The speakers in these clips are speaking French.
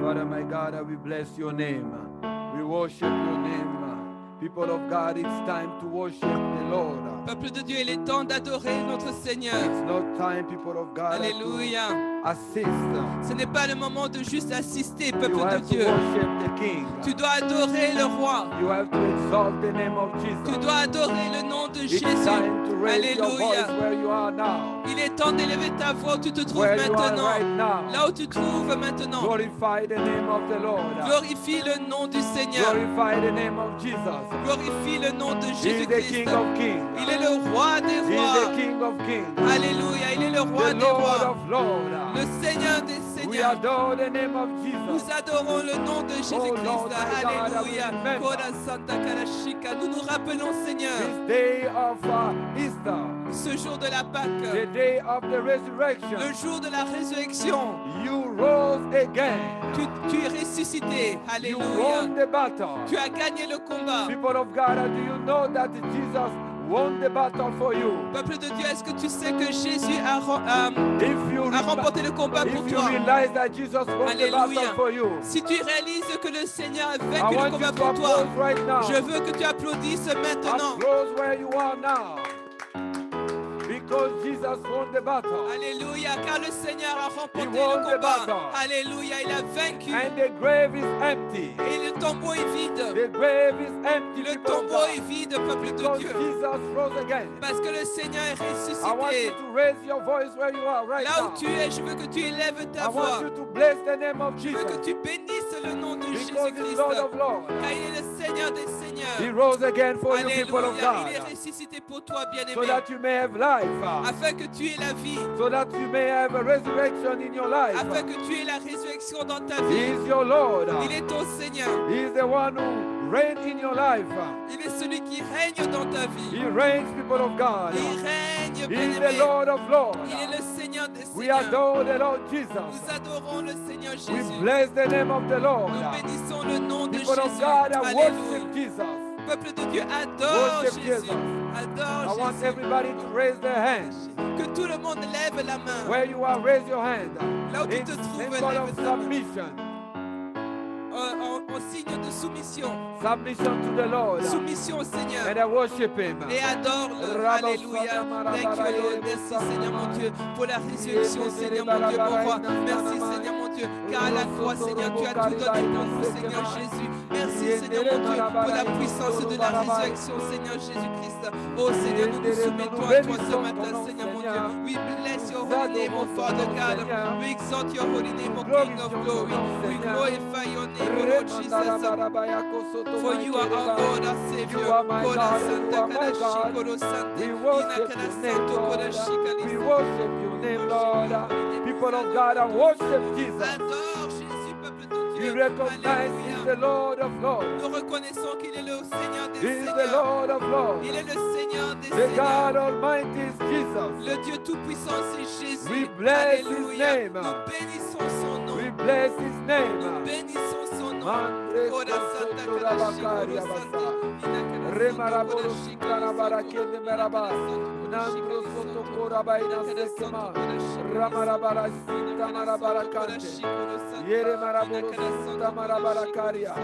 Father, my God, we bless your name. We worship your name. People of God, it's time to worship the Lord. Peuple de Dieu, il est temps d'adorer notre Seigneur. It's not time, people of God, Alléluia. to assist. Ce n'est pas le moment de juste assister, peuple You de have to Dieu. worship the King. Tu dois adorer le roi. You have to exalt the name of Tu Jesus. dois adorer le nom de It's Jésus. time to raise your voice Alléluia. where you are now. Il est temps d'élever ta voix où tu te trouves Where you are maintenant. right now. Là où tu te trouves maintenant. Glorify the name of the Lord. Glorifie le nom du Seigneur. Glorify the name of Jesus. Glorifie le nom de He is the Jésus-Christ. King of Kings. Il est le roi des He is rois. the King of Kings. Alléluia. Il est le roi The des Lord rois. of Lords. Le Seigneur des We seigneurs. adore the name of Jesus. Nous adorons le nom de Jésus-Christ. Lord, my God, Alléluia. I remember. Kora Santa Karashika. Nous nous rappelons, Seigneur, This day of Easter, ce jour de la Pâque, the day of the resurrection, le jour de la résurrection. you rose again. Tu es ressuscité. You Alléluia. won the battle. Tu as gagné le combat. People of God, do you know that Jesus won the battle for you? Peuple de Dieu, est-ce que tu sais que Jésus a A remporté le combat pour If you toi? realize that Jesus won the Alléluia. battle for you, Si tu réalises que le Seigneur a I vaincu le want you combat to pour toi, applause right now. je veux que tu applaudisses maintenant. Applause where you are now. Because Jesus won the battle. Alléluia, car le Seigneur a remporté He won le the combat. battle. Alléluia, il a vaincu. And the grave is empty. Et le tombeau est vide. The grave is empty. Le people of tombeau God. est vide, peuple de Because Dieu. Jesus rose again. Parce que le Seigneur est I want you ressuscité. to raise your voice where you are right Là où now. tu es, je veux que tu élèves I ta voix. want you to bless the name of Je veux que Jesus. tu bénisses le nom de Because he's Jésus-Christ. Lord of Lords. Car il est le Seigneur des He Seigneurs. rose again for you, people of Alléluia, il est God. ressuscité pour toi, So bien-aimé. that you may have life. Afin que tu aies la vie. So that you may have a resurrection in your life. Afin que tu aies la résurrection dans ta He vie. is your Lord. Il est ton Seigneur. He is the one who reigns in your life. Il est celui qui règne dans ta vie. He reigns, people of God. Il règne, He is the bien-aimé. Lord of Lords. Il est le Seigneur des We Seigneurs. adore the Lord Jesus. Nous adorons le Seigneur We Jésus. bless the name of the Lord. Nous bénissons le nom de People of Jésus. God, I Alléluia. worship Jesus. Peuple de Dieu, adore Worship Jésus. Jesus. I Adore want Jésus. everybody to raise their hands. Que tout le monde lève la main. Where you are, raise your hand. Là où tu In te trouves, symbol lève of ta main. submission. En signe de soumission. Submission to the Lord. Soumission au Seigneur. And I worship Him. Et adore-le. Alléluia. Thank you, Lord. Merci, Seigneur mon Dieu, pour la résurrection, Seigneur mon Dieu, mon roi. Merci, Seigneur mon Dieu, car à la croix, Seigneur, tu as tout donné pour nous, Seigneur Jésus. Merci, Seigneur mon Dieu, pour la puissance de la résurrection, Seigneur Jésus-Christ. Oh, Seigneur, nous nous soumettons à toi ce matin, Seigneur mon Dieu. We bless your holy name, O Father God. We exalt your holy name, O King of glory. We glorify your name, O Lord Jesus. For you are our Lord, our Savior. You are my Kola God, you Santa are my Karashi, God. Koro Sante, We Ina worship Kara your Santo, name, Lord. Korashi We Kalisa. worship your name, Lord. People of God, I worship Jesus. Adore Jésus, peuple de We Dieu. recognize He's the Alléluia. Lord of Lords. Nous reconnaissons qu'il est le Seigneur des He is the Seigneurs. Lord of Lords. Il est le Seigneur des The God Seigneurs. Almighty is Jesus. Le Dieu Tout-Puissant, c'est Jésus. We bless His Alléluia. name. Nous bénissons son nom. We bless His Nous name. bénissons son nom. Mandre Kora Santa Soto Karashi, Rabakari Koro Sante, Abasa. Ina Kara Remaraboro Santo, Korashi Sutana Kalisa. Barakene Meraba. Nandro Soto Korabaina Sekema. Ramarabara Sita Marabarakante. Yere Maraboro Sutta Marabarakaria.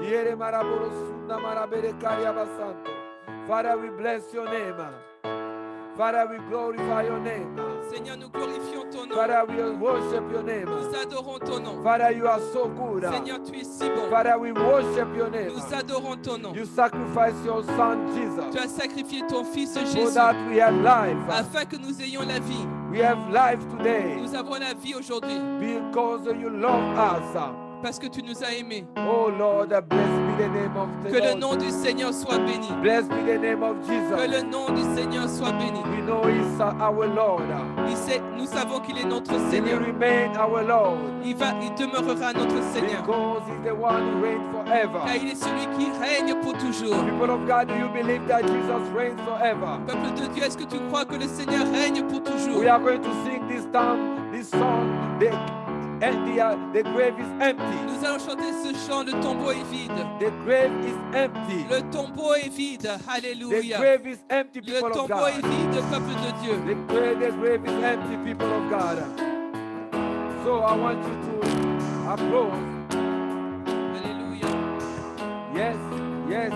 Yere Maraboro Sutta Maraberekaria Basanto. Father, we bless your name. Father, we glorify your name. Seigneur, nous glorifions ton nom. Father, we worship your name. Nous adorons ton nom. Father, you are so good. Seigneur, tu es si bon. Father, we worship your name. Nous adorons ton nom. You sacrifice your son Tu Jesus as sacrifié ton fils so Jésus that we have life. afin que nous ayons la vie. We have life today Nous avons la vie aujourd'hui because you love us. parce que tu nous as aimés. Oh Lord, blessed be the name of the Que le Lord. nom du Seigneur soit béni. Blessed be the name of Que Jesus. le nom du Seigneur soit béni. We know He's our Lord. Nous savons qu'il est notre He will Seigneur. remain our Lord Il demeurera notre Seigneur. because He's the one who reigns forever. Car il est celui qui règne pour toujours. People of God, do you believe that Jesus reigns forever? Peuple de Dieu, est-ce que tu crois que le Seigneur règne pour toujours? We are going to sing this song. The grave is empty. Nous allons chanter ce chant, le tombeau est vide. The grave is empty. Le tombeau est vide. The Alléluia. grave is empty, Le people of tombeau est God. vide, peuple de Dieu. The grave is empty, people of God. So I want you to Applause. Alléluia. Yes, yes.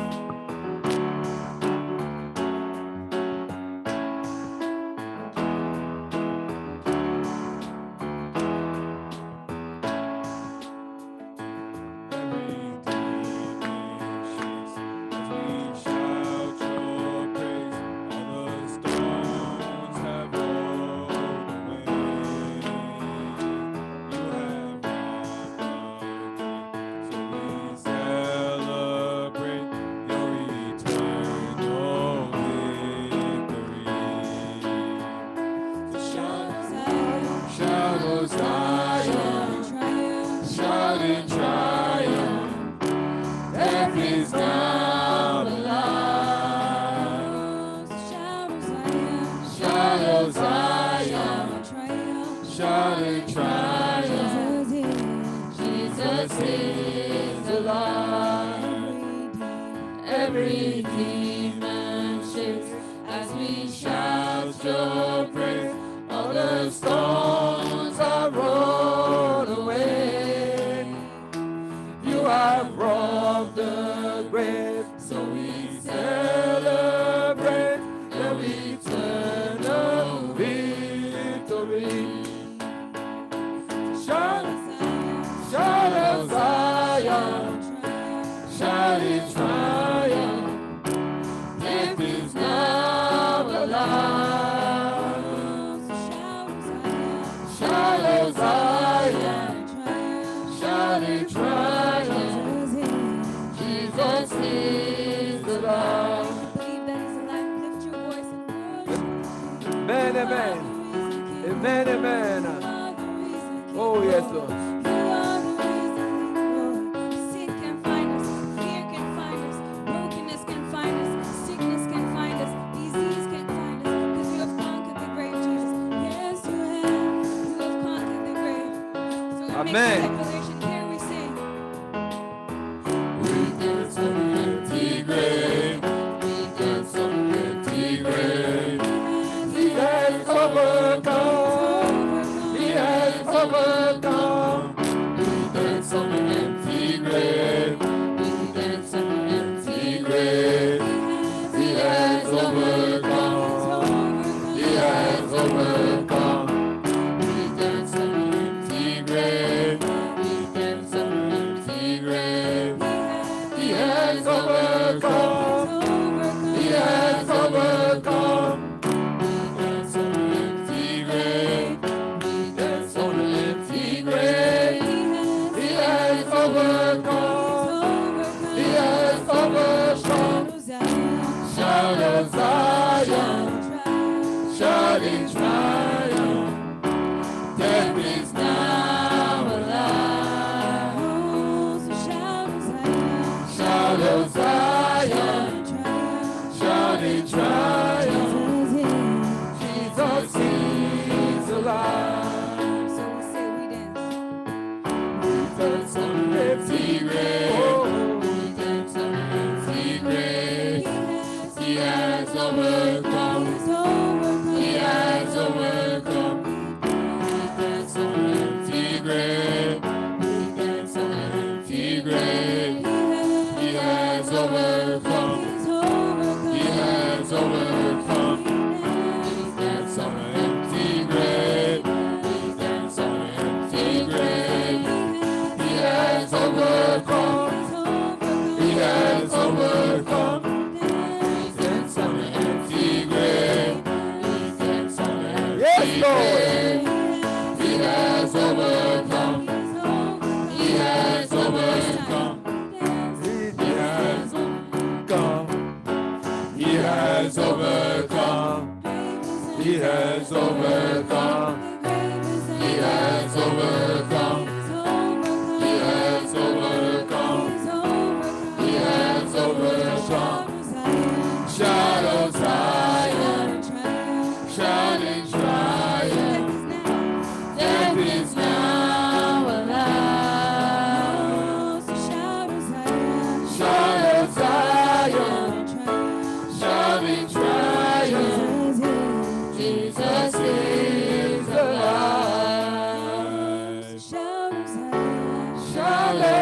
Every demon shakes as we shout your praise. All the stones are rolled away. You have robbed the grave, So we celebrate the eternal victory. Shout, shout of Zion, shout in triumph. Death is now alive. Shout of Zion, shout in triumph. Jesus is alive. Amen, amen. Amen, amen. Oh, yes, Lord. Amen. We dance on the empty grave. We dance on the empty grave. He has overcome. He has overcome. We dance on the empty grave. We dance on the empty grave. He has overcome. He has overcome. We dance on the empty grave. We dance on the empty grave. He has overcome. He has overcome. We dance on the empty grave. We dance on the empty grave. He has overcome. He has overcome. Shout of Zion, shout in triumph. Death is now alive. Shout of Zion, shout in triumph. Jesus is alive. We dance on the empty grave. We dance on the empty grave. He has overcome. He has overcome. We dance on the empty grave. We dance on the empty grave. He has overcome.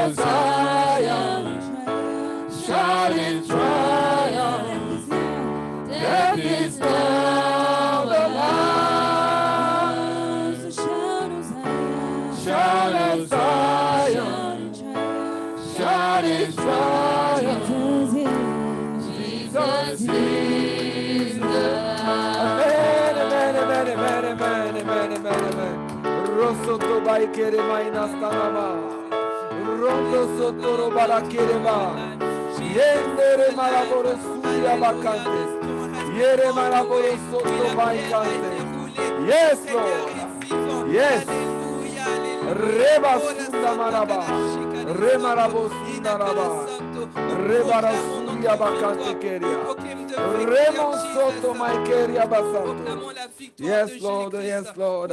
of Zion, shouting triumph. Death is now the last. Shout of Zion, shouting triumph. Jesus is the Amen, amen, amen, amen, amen, amen, amen, amen. Rosoto baikere mainastanama. Rondo sotoro barakereba. Yendere maraboro suya bakante. Yere maraboro soto baikante. Yes, Lord. Yes. Reba sunda maraba. Remarabo sunda raba. Rebara suya bakante keria. Remon soto maikeria basanto. Yes, Lord. Yes, Lord.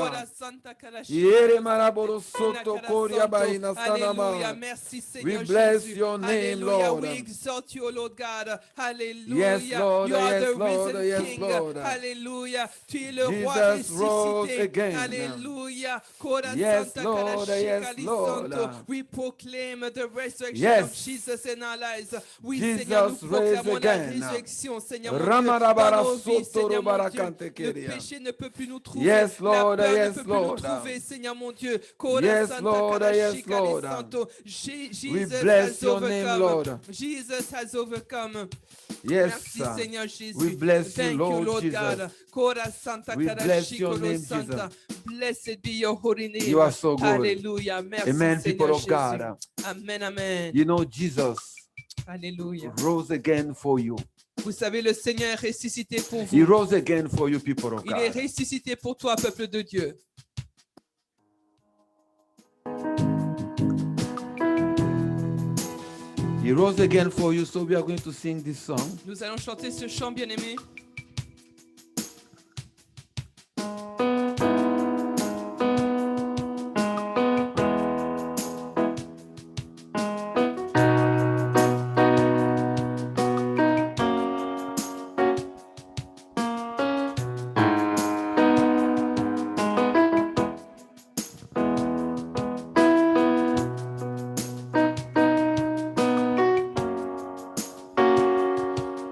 Yere maraboro soto koria baina sanama. Merci Seigneur We bless Jésus. your name, Alléluia. Lord. We exalt you, Lord God. Alléluia. Yes, Lord. You are Yes, the Lord. risen Yes, King. Lord. Alléluia. Tu es le roi Jesus rose ressuscité. again. Alléluia. Kora Yes, Santa Lord. Kara Yes, Shikali Lord. Santo. We proclaim the resurrection Yes. of Jesus in our lives. Oui, Jesus Seigneur, nous raised proclamons la again. résurrection, Seigneur mon Dieu, Ramarabara dans nos vies, soto Seigneur mon Dieu. robarakante Le keria. péché ne peut plus nous trouver. Yes, La Lord. peur ne Yes, peut plus nous Lord. trouver, Seigneur mon Dieu. Kora Yes, Santa Lord. Kara Yes, Shikali Lord. Santo. We Jesus bless has your name, overcome. Lord. Jesus has overcome. Yes, Merci Seigneur Jésus. we bless you, Thank Lord you, Lord Jesus. God. Kora Santa We Kara bless your Shikolo name, Santa. Jesus. Blessed be your holy name. You are so good. Hallelujah. Merci Amen, people Seigneur of Jésus. God. Amen, amen. You know, Jesus Alléluia. rose again for you. Vous savez, le Seigneur est ressuscité pour He vous. rose again for you, people of Il est God. ressuscité pour toi, peuple de Dieu. He rose again for you, so we are going to sing this song. Nous allons chanter ce chant bien-aimé.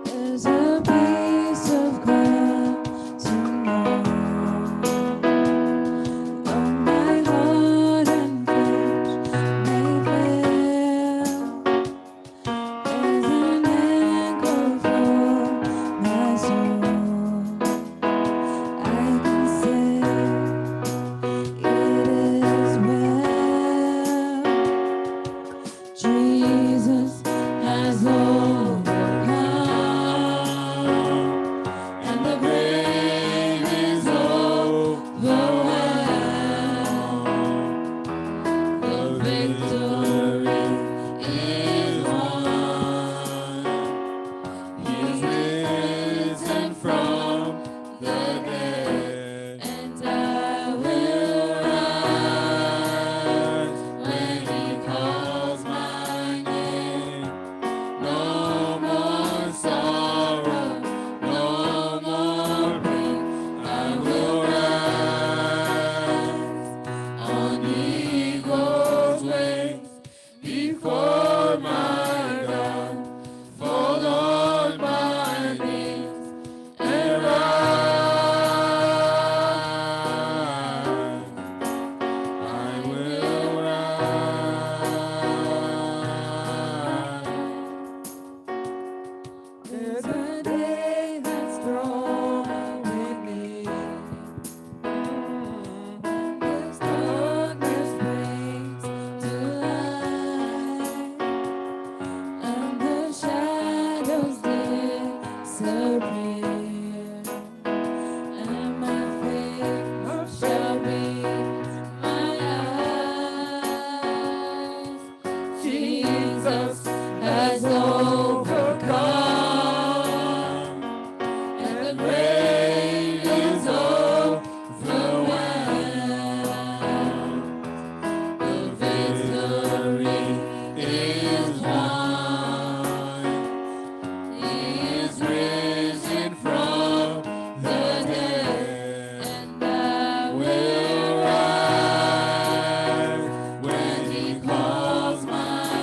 There's a peace of God tonight on my heart and flesh may fail. There's an anchor for my soul. I can say it is well. Jesus has overcome, and the grave is overwhelmed. The victory is won. He's risen from the dead, and I will rise when He calls my name. No more sorrow, no more pain. I will rise on eagle's wings before my God. Fall on my knees and rise. I will rise. There's a day that's drawing near, when this darkness brings to light, and the shadows disappear, and my faith shall be my eyes. Jesus has overcome, and the grave is overwhelmed. The victory is won. He is risen from the dead, and I will rise when He calls my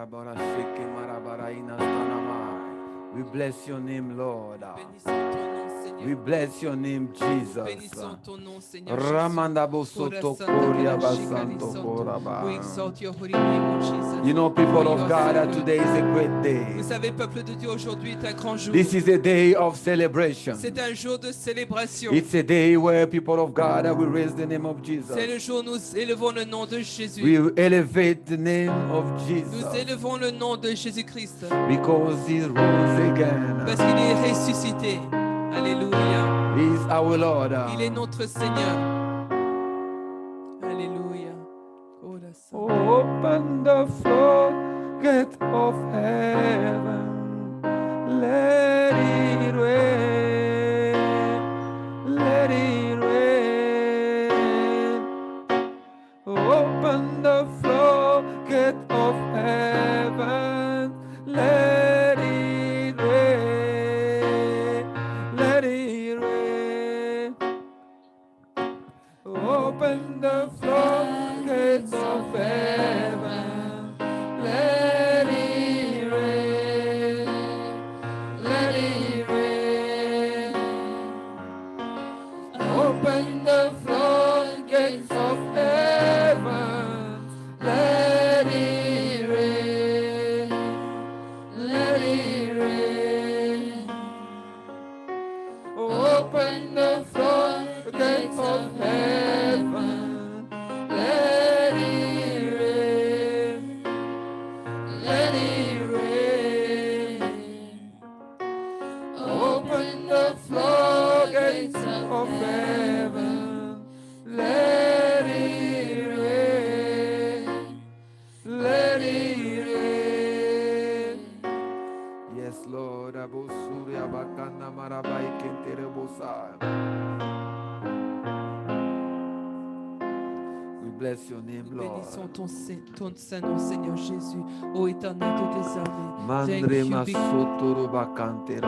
marabara sheke marabara inastanamai. We bless your name, Lord. Bénissons ton nom, Seigneur. We bless your name, Jesus. Bénissons ton nom, Seigneur Jésus. Ramanda bosoto koria basanto We koraba. exalt your holy name, O Jesus. You know, people For of you are God, so that good. today is a great day. Vous savez, peuple de Dieu, aujourd'hui est un grand jour. This is a day of celebration. C'est un jour de célébration. It's a day where people of God will raise the name of C'est le Jesus. jour où nous élevons le nom de Jésus. We elevate the name of Nous Jesus élevons le nom de Jésus-Christ. because he rose again. Parce qu'il est ressuscité. Alléluia. He is our Lord. Il est notre Seigneur. Alléluia. Open the floodgate of heaven. Let it rain. Let it rain. Open the floodgate of heaven. Let it rain. Let it rain. Open the floodgates of heaven. Let it rain. Let it rain. Open the floodgates of heaven. Let it rain. Let it rain. Open the floodgates of heaven. Let it rain. Let it rain. Open the floodgates of heaven. Let it rain. Let it rain. Yes, Lord. Abosuri abakana marabai kentere bosai. We bless your name, Nous bénissons Lord. ton saint nom, Seigneur Jésus, ô éternel de tes armées. Mandre masotoro bakantero.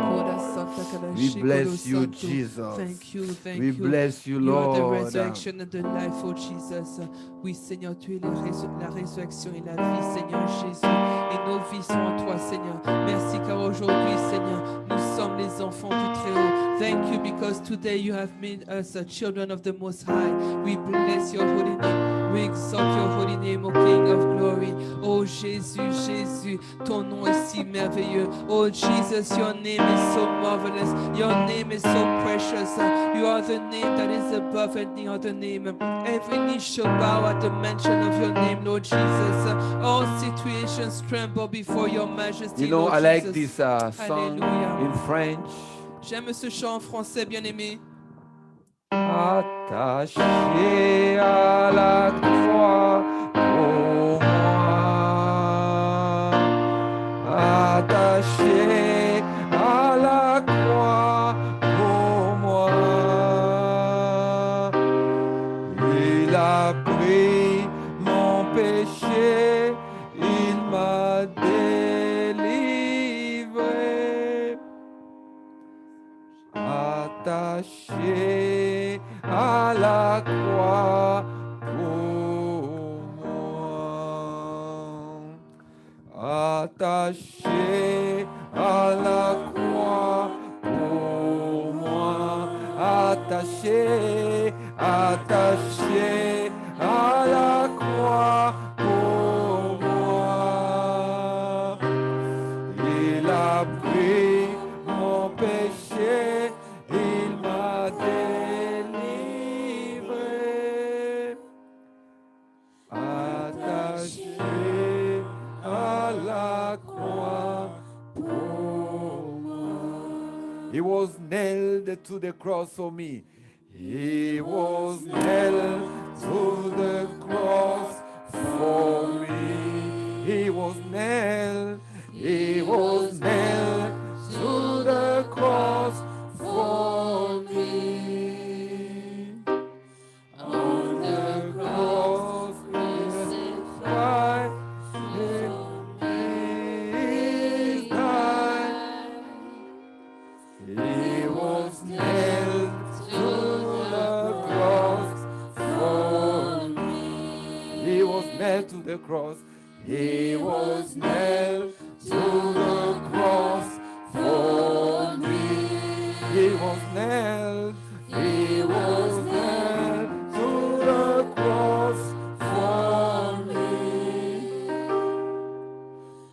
We bless you, Jesus. Thank you, thank We you. bless you, You are the Lord. resurrection and the life, oh Jesus. Oui, Seigneur, tu es la résurrection et la vie, Seigneur Jésus. Et nos vies sont en toi, Seigneur. Merci car aujourd'hui, Seigneur, nous sommes les enfants du Très-Haut. Thank you because today you have made us children of the Most High. We bless your holy name. We exalt your holy name, O King of glory. Oh Jésus, Jésus, ton nom est si merveilleux. Oh Jesus, your name is so marvelous. Your name is so precious. You are the name that is above any other name. Every knee shall bow at the mention of your name, Lord Jesus. All situations tremble before your majesty, You know, Lord I like Jesus. this song Hallelujah. in French. J'aime ce chant en français, bien-aimé. Attaché à la croix pour moi. Attaché à la croix pour moi. Il a pris mon péché, il m'a délivré. Attaché à la croix pour moi. Attaché à la croix pour moi. Attaché, attaché à la croix pour moi. Il a pris mon péché, il m'a délivré. Attaché à la croix pour moi. He was nailed to the cross for me. He was nailed to the cross for me. He was nailed to the cross for me. On the cross, crucified, He died. He was nailed to the cross for me. He was nailed to the cross. He was nailed to the cross for me. He was nailed. He was nailed to the cross for me.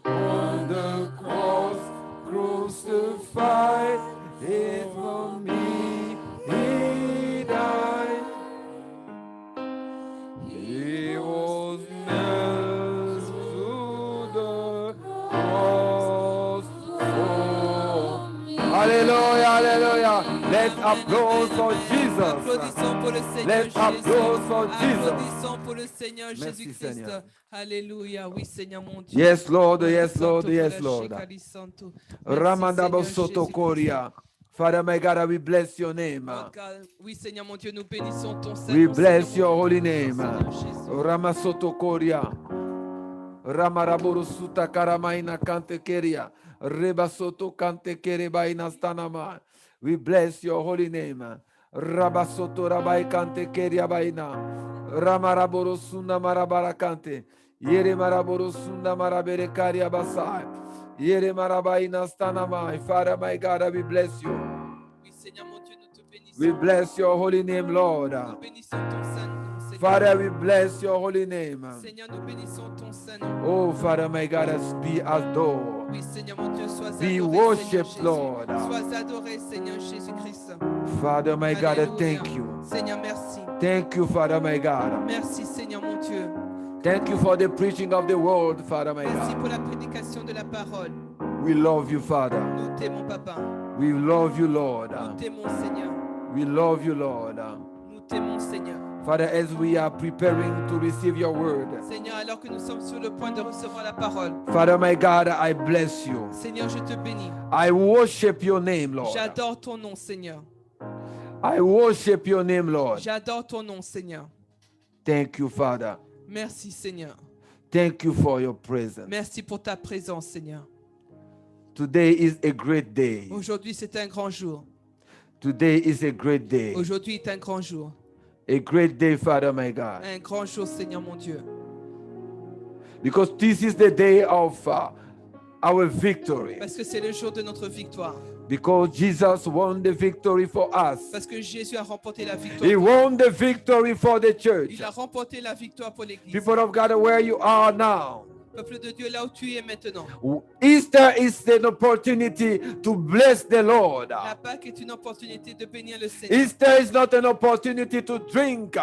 On the cross, Crucified it for me. He died. He was nailed to the cross for me. Hallelujah, hallelujah. Let's applaud for Jesus. Applaudissons pour le Seigneur Let's applaud for Jésus. Jesus. Applaudissons pour le Seigneur Merci, Jésus-Christ. Seigneur. Alléluia. Oui, Seigneur mon Dieu. Yes, Lord, yes, Santo, Lord, yes, Padre Lord. Shikali Santo. Merci, Ramandabo Seigneur Soto Jésus-Christ. Korea. Father, my God, we bless your name. Lord God, oui, Seigneur mon Dieu, nous bénissons ton Saint. We nom, bless Seigneur your mon holy Dieu, name. Seigneur Jésus. Ramasoto Korea. Ramaraburu Suta Karamaina Kante Keria. Rebasoto Kante Kerebaina Stanama. We bless your holy name. Rabasoto Rabai Kante Keria Baina. Ramaraburu Sunda Marabara Kante. Yere Maraburu Sunda Marabere Karia Basai. Yere Marabaina Stanama. Father, my God, we bless you. Oui, Seigneur mon Dieu, nous te bénissons. We bless your holy name, Lord. Nous bénissons ton Saint nom, Seigneur. Father, we bless your holy name. Seigneur, nous bénissons ton Saint nom. Oh, Father, my God, be adored. Oui, Seigneur mon Dieu, sois Be adoré, worshipped, Seigneur Jésus. Lord. Sois adoré, Seigneur Jésus-Christ. Father, my God, Alléluia. thank you. Seigneur, merci. Thank you, Father, my God. Merci, Seigneur mon Dieu. Thank you for the preaching of the word, Father, my Merci God. pour la prédication de la parole. We love you, Father. Nous t'aimons, Papa. We love you, Lord. Nous t'aimons, Seigneur. We love you, Lord. Nous t'aimons, Seigneur. Father, as we are preparing to receive your word, Seigneur, alors que nous sommes sur le point de recevoir la parole, Father, my God, I bless you. Seigneur, je te bénis. I worship your name, Lord. J'adore ton nom, Seigneur. I worship your name, Lord. J'adore ton nom, Seigneur. Thank you, Father. Merci, Seigneur. Thank you for your presence. Merci pour ta présence, Seigneur. Today is a great day. Aujourd'hui, c'est un grand jour. Today is a great day. Aujourd'hui est un grand jour. A great day, Father, my God. Un grand jour, Seigneur mon Dieu. Because this is the day of our victory. Parce que c'est le jour de notre victoire. Because Jesus won the victory for us. Parce que Jésus a remporté la victoire. He won the victory for the church. Il a remporté la victoire pour l'Église. People of God, where you are now, Peuple de Dieu, là où tu es maintenant. Easter is an opportunity to bless the Lord. La Pâque est une opportunité de bénir le Seigneur. Easter is not an opportunity to drink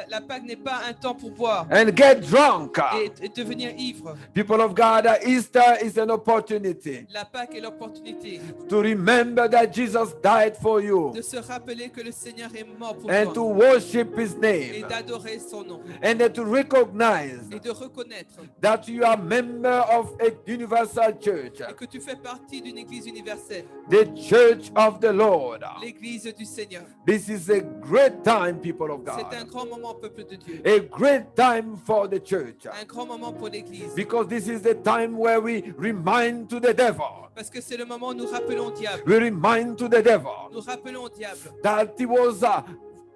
La Pâque n'est pas un temps pour boire and get drunk. et devenir ivre. People of God, Easter is an opportunity La Pâque est l'opportunité to remember that Jesus died for you de se rappeler que le Seigneur est mort pour and to toi worship His et name d'adorer son nom and to recognize et de reconnaître that you are a member of a universal church, et que tu fais partie d'une Église universelle, the church of the Lord. l'Église du Seigneur. This is a great time, people of C'est un God. grand moment, peuple de Dieu. A great time for the church. Un grand moment pour l'Église. Because this is the time where we remind to the devil. Parce que c'est le moment où nous rappelons au diable. We remind to the devil Nous rappelons au diable. that he was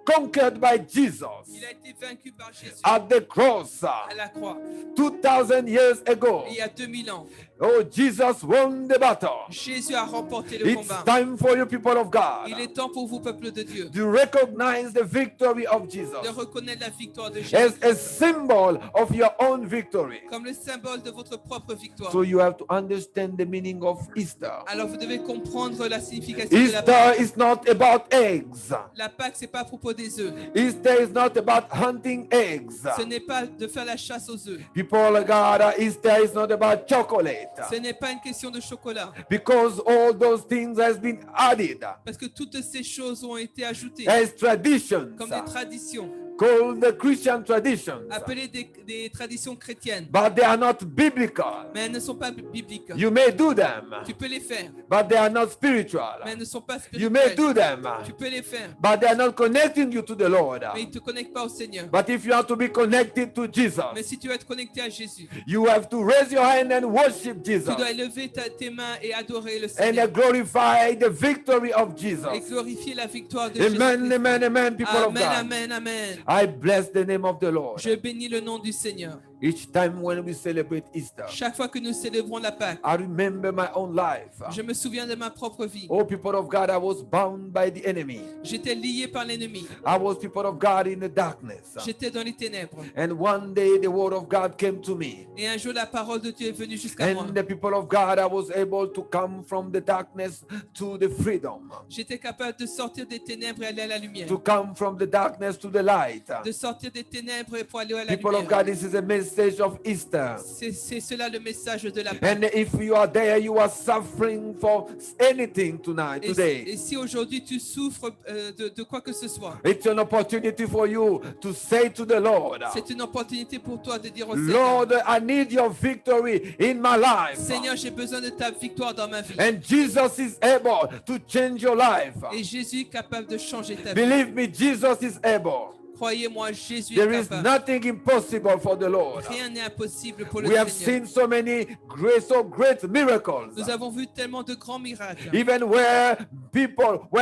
conquered by Jesus Il a été vaincu par Jésus at the cross à la croix 2,000 years ago. il y a 2000 ans. Oh, Jesus won the battle. Jésus a remporté le It's combat. time for you, people of God, Il est temps pour vous, peuple de Dieu, to recognize the victory of de Jesus reconnaître la victoire de as Jésus a symbol of your own victory. comme le symbole de votre propre victoire. So you have to understand the meaning of Easter. Alors vous devez comprendre la signification de la Pâque. Easter is not about eggs. La Pâque, c'est pas à propos des œufs. Easter is not about hunting eggs. Ce n'est pas de faire la chasse aux œufs. People of God, Easter is not about chocolate. Ce n'est pas une question de chocolat. Because all those things has been added Parce que toutes ces choses ont été ajoutées as traditions comme des traditions, called the Christian traditions, appelées des traditions chrétiennes. but they are not biblical. Mais elles ne sont pas bibliques. You may do them, Tu peux les faire, but they are not spiritual. mais elles ne sont pas You may spirituelles. do them, Tu peux les faire, but they are not connecting you to the Lord. mais ils ne te connectent pas au Seigneur. But if you have to be connected to Mais Jesus, si tu veux être connecté à Jésus, you have to raise your hand and worship Jesus tu dois élever tes mains et adorer le and Seigneur glorify the victory of et Jesus. glorifier la victoire de Amen, Jésus. amen, amen, people of Amen, God. amen, amen. I bless the name of the Lord. Je bénis le nom du Seigneur. Each time when we celebrate Easter, Chaque fois que nous célébrons la Pâque, I remember my own life. je me souviens de ma propre vie. Oh, people of God, I was bound by the enemy. J'étais lié par l'ennemi. I was, people of God, in the darkness. J'étais dans les ténèbres. And one day the word of God came to me. Et un jour, la parole de Dieu est venue jusqu'à moi. And the people of God, I was able to come from the darkness to the freedom. J'étais capable de sortir des ténèbres et aller à la lumière. To come from the darkness to the light. De sortir des ténèbres et pour aller à la People of lumière. God, this is a message of Easter. C'est cela le message de la Pâque. And if you are there, you are suffering for anything tonight, Et today. si aujourd'hui tu souffres de quoi que ce soit, It's an opportunity for you to say to the Lord, c'est une opportunité pour toi de dire au Seigneur, Lord, I need your victory in my life. Seigneur, j'ai besoin de ta victoire dans ma vie. And Jesus is able to change your life. Et Jésus est capable de changer ta vie. Believe me, Jesus is able. Croyez-moi, Jésus est There is capable. nothing impossible for the Lord. Rien n'est impossible pour le We have Seigneur. seen so many great miracles. Nous avons vu tellement de grands miracles. Even where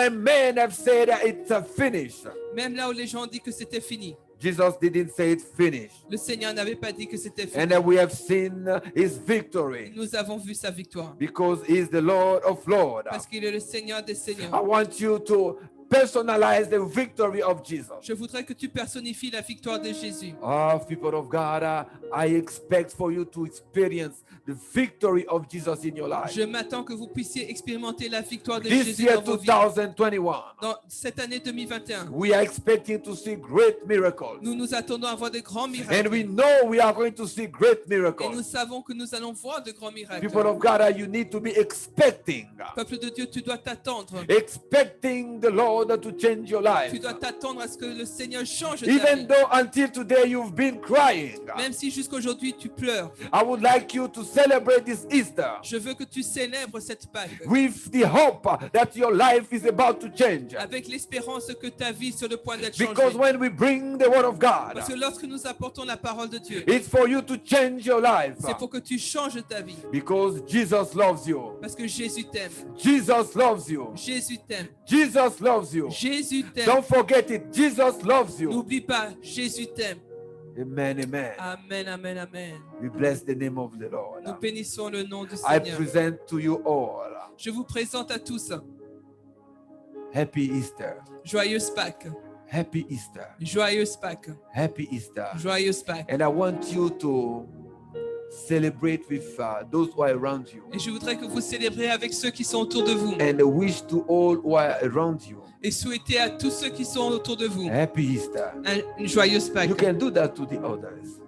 men have said that it's finished. Même là où les gens ont dit que c'était fini, Jesus didn't say it's finished. le Seigneur n'avait pas dit que c'était fini. And we have seen his victory Nous avons vu sa victoire. because he is the Lord of Lords. Parce qu'il est le Seigneur des I Seigneurs. want you to personalize the victory of Jesus. Je voudrais que tu personnifies la victoire de Jésus. Ah, people of God, I expect for you to experience the victory of Jesus in your life. Je m'attends que vous puissiez expérimenter la victoire de This Jésus year, dans vos vies. 2021, Dans cette année 2021, we are expecting to see great miracles. nous nous attendons à voir de grands And miracles. we know we are going to see great Et nous miracles. savons que nous allons voir de grands miracles. People of God, you need to be expecting. Peuple de Dieu, tu dois t'attendre. Expecting the Lord to change your life. Tu dois t'attendre à ce que le Seigneur change ta Even vie. though until today you've been crying, Même si jusqu'aujourd'hui tu pleures, I would like you to celebrate this Easter je veux que tu célèbres cette Pâque with the hope that your life is about to change. avec l'espérance que ta vie est sur le point d'être Because changée. when we bring the word of God, Parce que lorsque nous apportons la parole de Dieu, it's for you to change your life. c'est pour que tu changes ta vie. Because Jesus loves you. Parce que Jésus t'aime. Jesus loves you. Jésus t'aime. Jesus loves you. Jésus t'aime. Don't forget it. Jesus loves you. N'oublie pas, Jésus t'aime. Amen, amen. Amen, amen, amen. We bless the name of the Lord. Nous bénissons le nom du I Seigneur. present to you all Je vous présente à tous Happy Easter. joyeuse Pâques. Happy Easter. Joyeuse Pâques. Happy Easter. Joyeuse Pâques. And I want you to celebrate with those who are around you Et je voudrais que vous célébriez avec ceux qui sont autour de vous. and wish to all who are around you Et souhaitez à tous ceux qui sont autour de vous Happy Easter. une joyeuse Pâques. You can do that to the others.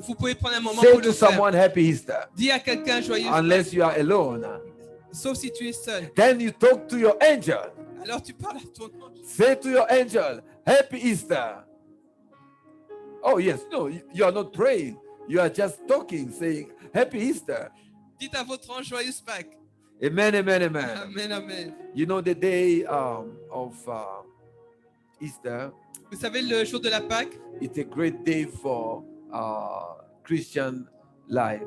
Vous pouvez prendre un moment Say pour to le faire. someone Happy Easter, Dis à quelqu'un joyeuse unless you are alone. Pâques, sauf si tu es seul. Then you talk to your angel. Alors tu parles à ton ange. Say to your angel, Happy Easter. Oh, yes. No, you are not praying. You are just talking, saying, Happy Easter. Dites à votre ange joyeuse Pâques. Amen, amen, amen. Amen, amen. You know, the day of Easter, Vous savez, le jour de la Pâque, it's a great day for Christian life.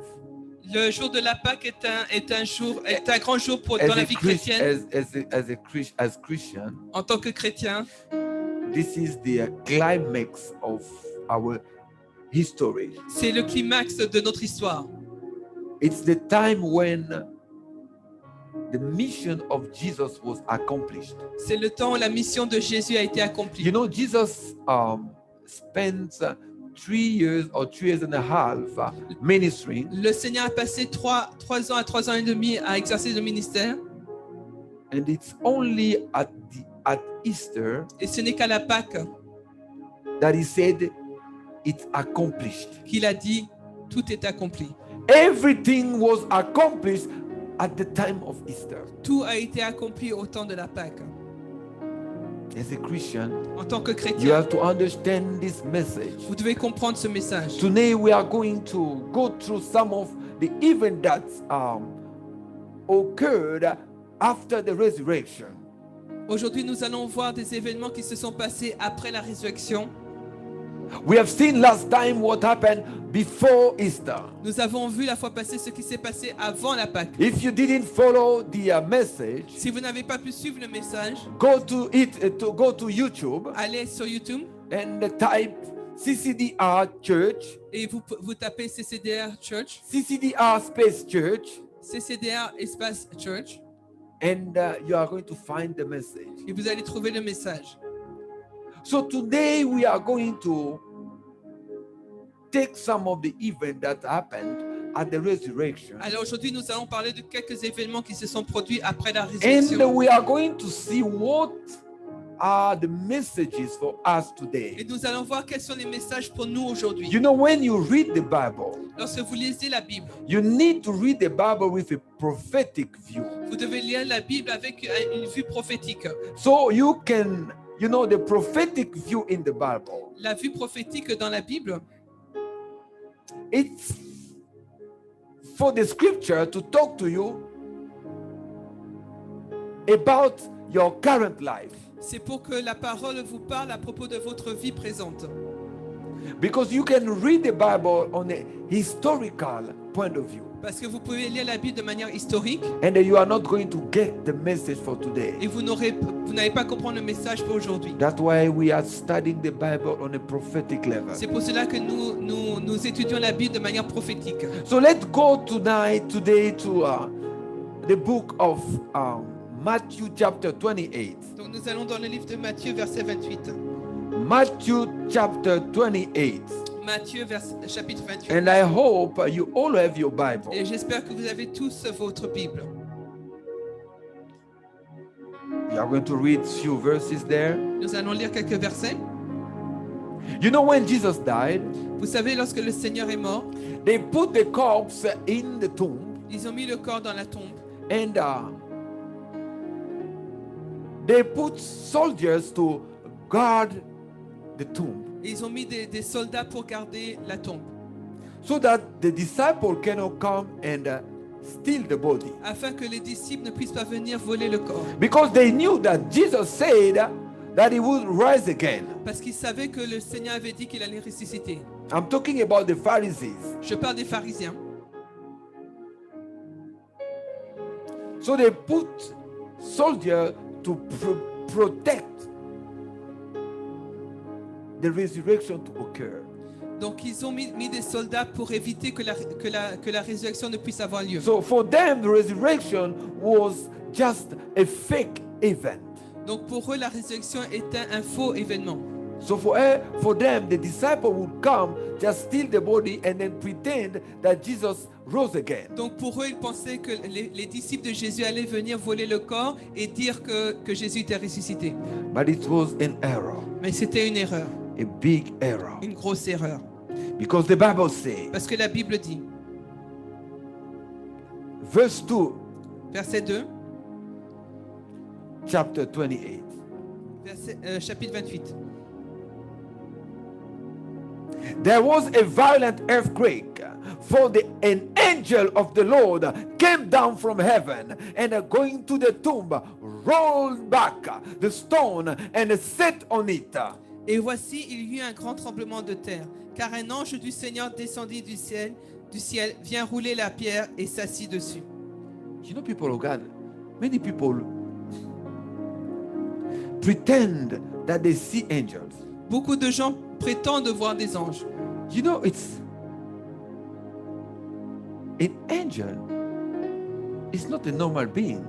le jour de la Pâque est un grand jour pour, dans la vie chrétienne. As Christian, En tant que chrétien, this is the climax of our history. c'est le climax de notre histoire. It's the time when the mission of Jesus was accomplished. C'est le temps où la mission de Jésus a été accomplie. You know, Jesus spent 3 years or 3 years and a half ministering, Le Seigneur a passé 3 ans à 3 ans et demi à exercer le ministère. and it's only at Easter Et ce n'est qu'à la Pâque that he said, "It's accomplished." qu'il a dit « Tout est accompli Everything was accomplished at the time of Easter." ». Tout a été accompli au temps de la Pâque. As a Christian, En tant que you chrétien, have to understand this message. vous devez comprendre ce message. Today we are going to go through some of the events that occurred after the resurrection. Aujourd'hui, nous allons voir des événements qui se sont passés après la résurrection. We have seen last time what happened before Easter. Nous avons vu la fois passée ce qui s'est passé avant la Pâque. If you didn't follow the message, Si vous n'avez pas pu suivre le message, go to YouTube allez sur YouTube and type CCDR Church, Et vous tapez CCDR Church, CCDR Space Church, CCDR Espace Church, and you are going to find the message. et vous allez trouver le message. So today we are going to take some of the events that happened at the resurrection, Alors aujourd'hui, nous allons parler de quelques événements qui se sont produits après la and résurrection. we are going to see what are the messages for us Et today. nous allons voir quels sont les messages pour nous aujourd'hui. You know, when you read the Bible, Lorsque vous lisez la Bible, you need to read the Bible with a prophetic view. vous devez lire la Bible avec une vue prophétique. So you can, you know, the prophetic view in the Bible, La vue prophétique dans la Bible, it's for the scripture to talk to you about your current life. c'est pour que la parole vous parle à propos de votre vie présente. Because you can read the Bible on a historical point of view, Parce que vous pouvez lire la Bible de manière historique and you are not going to get the message for today. et vous n'allez pas comprendre le message pour aujourd'hui. That's why we are studying the Bible on a prophetic level. C'est pour cela que nous étudions la Bible de manière prophétique. So let's go today to the book of Matthew chapter 28. Donc nous allons dans le livre de Matthieu, verset 28. Matthew chapter 28. Matthieu, chapitre 28. And I hope you all have your Bible. Et j'espère que vous avez tous votre Bible. We are going to read few verses there. Nous allons lire quelques versets. You know, when Jesus died, Vous savez, lorsque le Seigneur est mort, they put the corpse in the tomb, ils ont mis le corps dans la tombe. and they put soldiers to guard the tomb, Et ils ont mis des soldats pour garder la tombe, so that the disciple cannot come and steal the body. afin que les disciples ne puissent pas venir voler le corps. Because they knew that Jesus said that he would rise again. Parce qu'ils savaient que le Seigneur avait dit qu'il allait ressusciter. I'm talking about the Pharisees. Je parle des pharisiens. So they put soldiers to protect the resurrection to occur. Donc ils ont mis des soldats pour éviter que la résurrection ne puisse avoir lieu. So for them, the resurrection was just a fake event. Donc pour eux, la résurrection était un faux événement. So for them, the disciple would come, just steal the body, and then pretend that Jesus rose again. Donc pour eux, ils pensaient que les disciples de Jésus allaient venir voler le corps et dire que Jésus était ressuscité. But it was an error, Mais c'était une erreur, a big error. une grosse erreur. Because the Bible says, Parce que la Bible dit, verse 2, verset 2, chapter 28. chapitre 28. There was a violent earthquake, for an angel of the Lord came down from heaven, and going to the tomb, rolled back the stone and sat on it. Et voici, il y eut un grand tremblement de terre, car un ange du Seigneur descendit du ciel, vient rouler la pierre et s'assit dessus. You know, people of God, many people pretend that they see angels. Beaucoup de gens prétendent voir des anges. You know, it's an angel is not a normal being.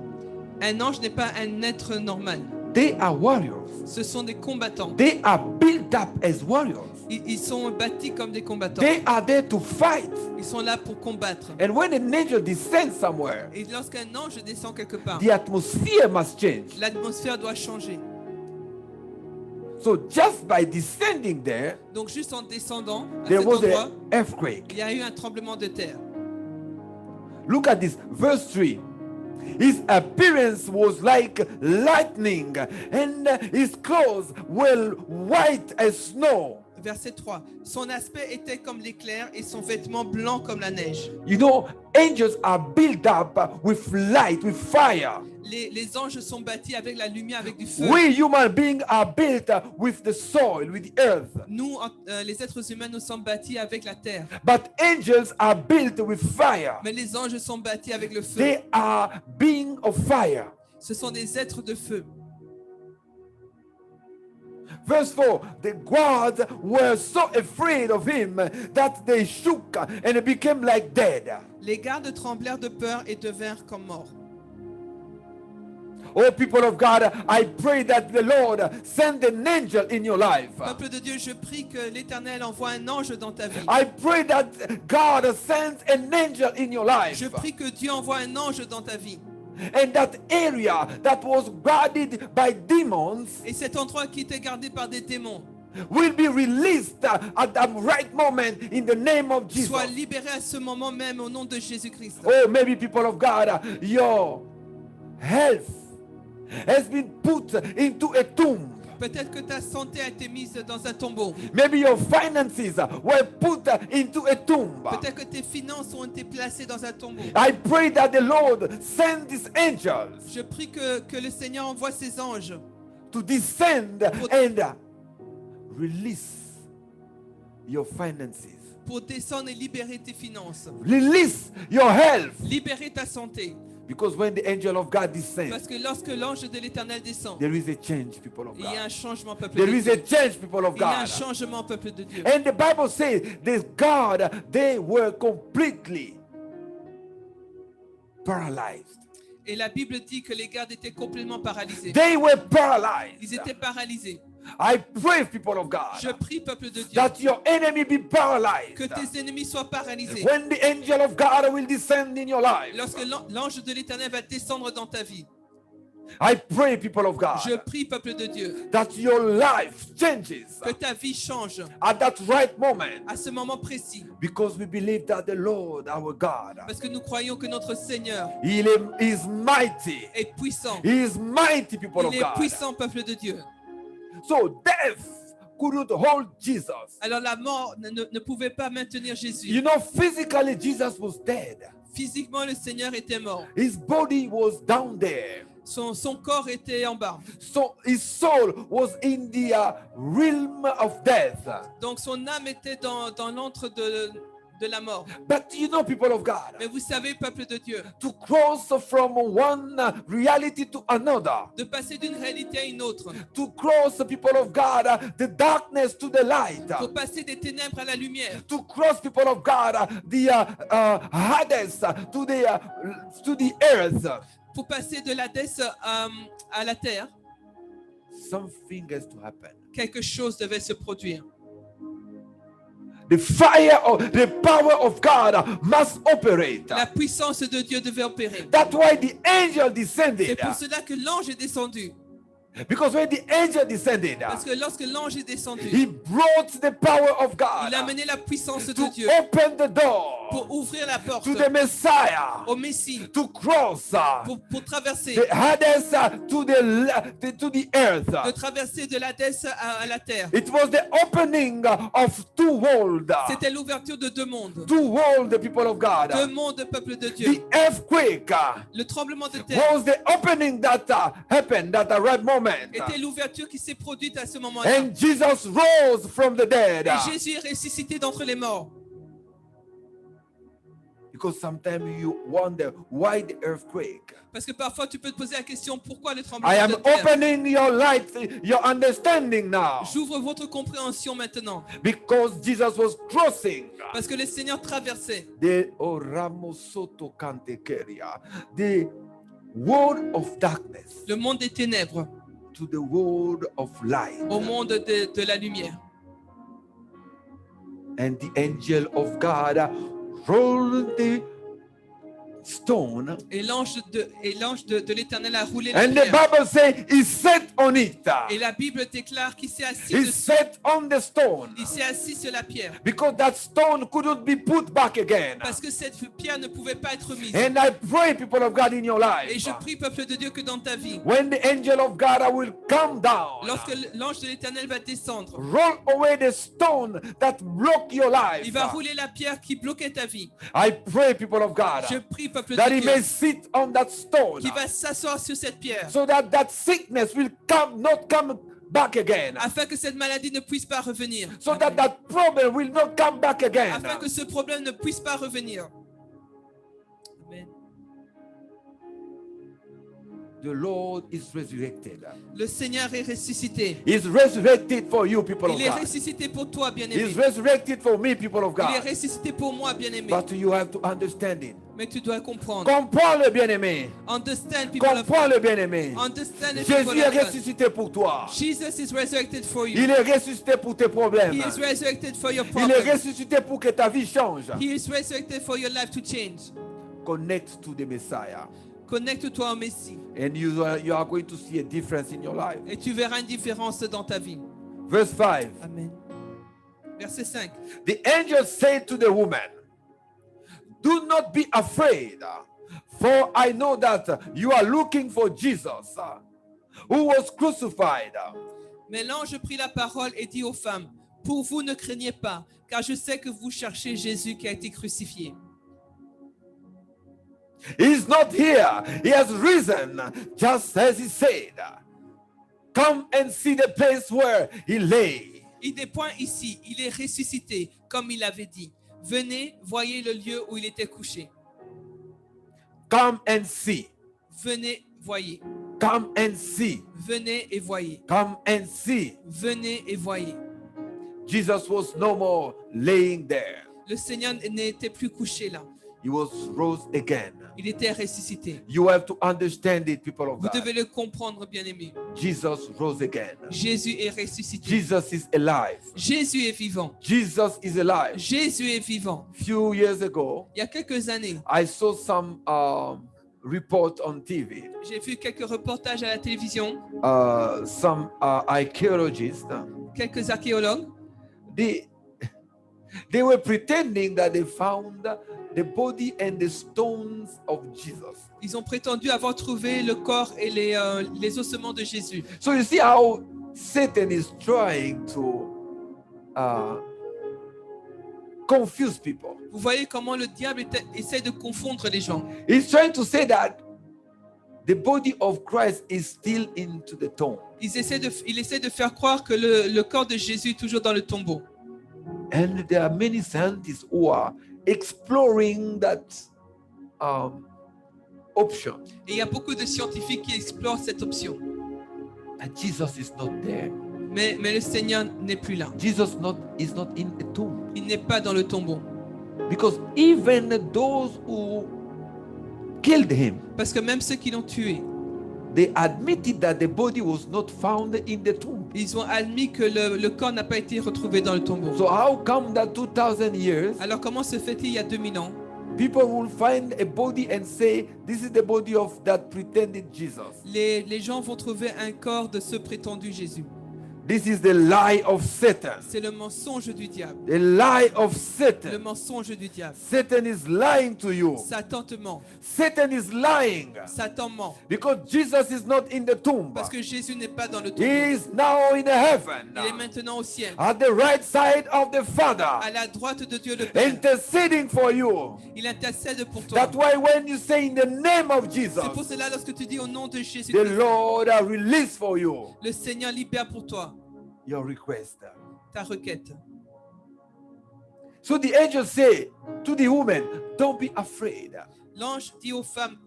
Un ange n'est pas un être normal. They are warriors. Ce sont des combattants. They are built up as warriors. Ils sont bâtis comme des combattants. They are there to fight. Ils sont là pour combattre. And when an angel descends somewhere, Et lorsqu'un ange descend quelque part, the atmosphere must change. l'atmosphère doit changer. So just by descending there, Donc juste en descendant à there cet was endroit, an earthquake. il y a eu un tremblement de terre. Look at this, verse 3. His appearance was like lightning, and his clothes were white as snow. Verset 3. Son aspect était comme l'éclair et son vêtement blanc comme la neige. You know, angels are built up with light, with fire. Les anges sont bâtis avec la lumière, avec du feu. We human beings are built with the soil, with the earth. Nous, les êtres humains, nous sommes bâtis avec la terre. But angels are built with fire. Mais les anges sont bâtis avec le feu. They are beings of fire. Ce sont des êtres de feu. Verse 4, the guards were so afraid of him that they shook and became like dead. Les gardes tremblèrent de peur et devinrent comme morts. Oh, people of God, I pray that the Lord send an angel in your life. Peuple de Dieu, je prie que l'Éternel envoie un ange dans ta vie. I pray that God sends an angel in your life. Je prie que Dieu envoie un ange dans ta vie. And that area that was guarded by demons Et cet endroit qui était gardé par des démons will be released at the right moment in the name of Jesus. soit libéré à ce moment même au nom de Jésus-Christ. Oh, maybe people of God, your health has been put into a tomb. Peut-être que ta santé a été mise dans un tombeau. Maybe your finances were put into a tomb. Peut-être que tes finances ont été placées dans un tombeau. I pray that the Lord send these angels Je prie que le Seigneur envoie ses anges to descend and release your finances. pour descendre et libérer tes finances. Release your health. Libérer ta santé. Because when the angel of God descends, Parce que lorsque l'ange de l'Éternel descend, there is a change, people of il y a un God. changement, peuple There de is a Dieu. change, people of Il y a un God. changement, peuple de Dieu. And the Bible says this God, they were completely paralyzed. Et la Bible dit que les gardes étaient complètement paralysés. They were paralyzed. Ils étaient paralysés. I pray, people of God, Je prie, peuple de Dieu, that your enemy be paralyzed. que tes ennemis soient paralysés. When the angel of God will descend in your life, Lorsque l'ange de l'Éternel va descendre dans ta vie, I pray, people of je God, prie, peuple de Dieu, that your life changes que ta vie change at that right moment, à ce moment précis. because we believe that the Lord, our God, Parce que nous croyons que notre Seigneur He is mighty. est puissant. He is mighty, people of Il est God. puissant, peuple de Dieu. So death couldn't hold Jesus. Alors la mort ne pouvait pas maintenir Jésus. You know, physically Jesus was dead. Physiquement, le Seigneur était mort. His body was down there. Son corps était en bas. So his soul was in the realm of death. Donc son âme était dans l'antre de la mort. But you know, people of God, Mais vous savez, peuple de Dieu, to cross from one reality to another, de passer d'une réalité à une autre, to cross, people of God, the darkness to the light, pour passer des ténèbres à la lumière, to cross, people of God, the Hades to the earth, pour passer de l'Hadès à la terre, something has to happen. quelque chose devait se produire. The fire of the power of God must operate. La puissance de Dieu devait opérer. That's why the angel C'est descended. pour cela que l'ange est descendu. Because when the angel descended, Parce que lorsque l'ange est he descendu, brought the power of il a God amené la puissance de to Dieu open the door pour ouvrir la porte to the Messiah au Messie, to cross pour traverser, the Hades to the earth. de traverser de l'Hadès à la terre. It was the opening of two worlds. C'était l'ouverture de deux mondes. Two worlds, people of God. Deux mondes, peuple de Dieu. The earthquake Le tremblement de terre was the opening that happened at the right moment. était l'ouverture qui s'est produite à ce moment-là. And Jesus rose from the dead. Et Jésus est ressuscité d'entre les morts. Because sometimes you wonder why the earthquake. Parce que parfois tu peux te poser la question, pourquoi le I tremblement am de terre? opening your light, your understanding now. J'ouvre votre compréhension maintenant. Because Jesus was crossing Parce que le Seigneur traversait the Oramosoto Cantekeria, the world of darkness le monde des ténèbres to the world of light. au monde de la lumière. And the angel of God rolled the stone. Et l'ange de l'Éternel a roulé la And the pierre. Bible says he sat on it. Et la Bible déclare qu'il s'est assis He dessus. sat on the stone. Il s'est assis sur la pierre. Because that stone couldn't be put back again. Parce que cette pierre ne pouvait pas être mise. And I pray, people of God, in your Et life, je prie, peuple de Dieu, que dans ta vie, when the angel of God will come down, lorsque l'ange de l'Éternel va descendre, roll away the stone that block your life. il va rouler la pierre qui bloquait ta vie. I pray, people of God, Je prie, peuple that de he Dieu, may sit on that stone, qui va s'asseoir sur cette pierre, so that that sickness will not come back again, afin que cette maladie ne puisse pas revenir, so that that problem will not come back again. afin que ce problème ne puisse pas revenir. Amen. The Lord is resurrected. Le Seigneur est ressuscité. He's resurrected for you, people of Il est God. ressuscité pour toi, bien-aimé. He's resurrected for me, people of Il est God. ressuscité pour moi, bien-aimé. But you have to understand it. Mais tu dois comprendre. Comprends le bien-aimé. Understand, people of Comprends God. le bien-aimé. Understand the Jésus people est of God. ressuscité pour toi. Jesus is resurrected for you. Il est ressuscité pour tes problèmes. He is resurrected for your Il est problems. ressuscité pour que ta vie change. He is resurrected for your life to change. Connect to the Messiah. Connecte-toi au Messie And you are going to see a difference in your life. et tu verras une différence dans ta vie. Verse 5. Amen. Verset 5. The angel said to the woman, "Do not be afraid, for I know that you are looking for Jesus, who was crucified. Mais l'ange prit la parole et dit aux femmes, pour vous ne craignez pas, car je sais que vous cherchez Jésus qui a été crucifié. He is not here. He has risen, just as he said. Come and see the place where he lay." Il n'est point ici, il est ressuscité, comme il avait dit. Venez, voyez le lieu où il était couché. Come and see. Venez, voyez. Come and see. Venez et voyez. Come and see. Venez et voyez. Jesus was no more laying there. Le Seigneur n'était plus couché là. He was rose again. Il était ressuscité. You have to understand it, people of Vous God. devez le comprendre, bien-aimé. Jesus rose again. Jésus est ressuscité. Jesus is alive. Jésus est vivant. Jesus is alive. Jésus est vivant. Few years ago, Il y a quelques années, I saw some report on TV. j'ai vu quelques reportages à la télévision. Some archaeologists, Quelques archéologues, they were pretending that they found the body and the stones of Jesus. ils ont prétendu avoir trouvé le corps et les ossements de Jésus. So you see how Satan is trying to confuse people. Vous voyez comment le diable essaie de confondre les gens. He's trying to say that the body of Christ is still into the tomb. Il essaie de faire croire que le corps de Jésus est toujours dans le tombeau. And there are many scientists who are exploring that option. Et il y a beaucoup de scientifiques qui explorent cette option. And Jesus is not there. Mais le Seigneur n'est plus là. Jesus is not in the tomb. Il n'est pas dans le tombeau. Because even those who killed him, Parce que même ceux qui l'ont tué, they admitted that the body was not found in the tomb. ils ont admis que le corps n'a pas été retrouvé dans le tombeau. So how come that 2000 years Alors comment se fait-il il y a 2000 ans, people will find a body and say this is the body of that pretended Jesus? les gens vont trouver un corps de ce prétendu Jésus? This is the lie of Satan. C'est le mensonge du diable. The lie of Le Satan. mensonge du diable. Satan is lying to you. Satan te ment. Satan is lying Satan ment. because Jesus is not in the tomb. Parce que Jésus n'est pas dans le He tombeau. is now in heaven Il est maintenant au ciel, at the right side of the Father, à la droite de Dieu le Père. interceding for you. Il intercède pour toi. That's why when you say in the name of Jesus, C'est pour cela lorsque tu dis au nom de Jésus, the Lord has released for you le Seigneur libère pour toi your request. ta requête. So the angel said to the woman, don't be afraid. L'ange dit aux femmes,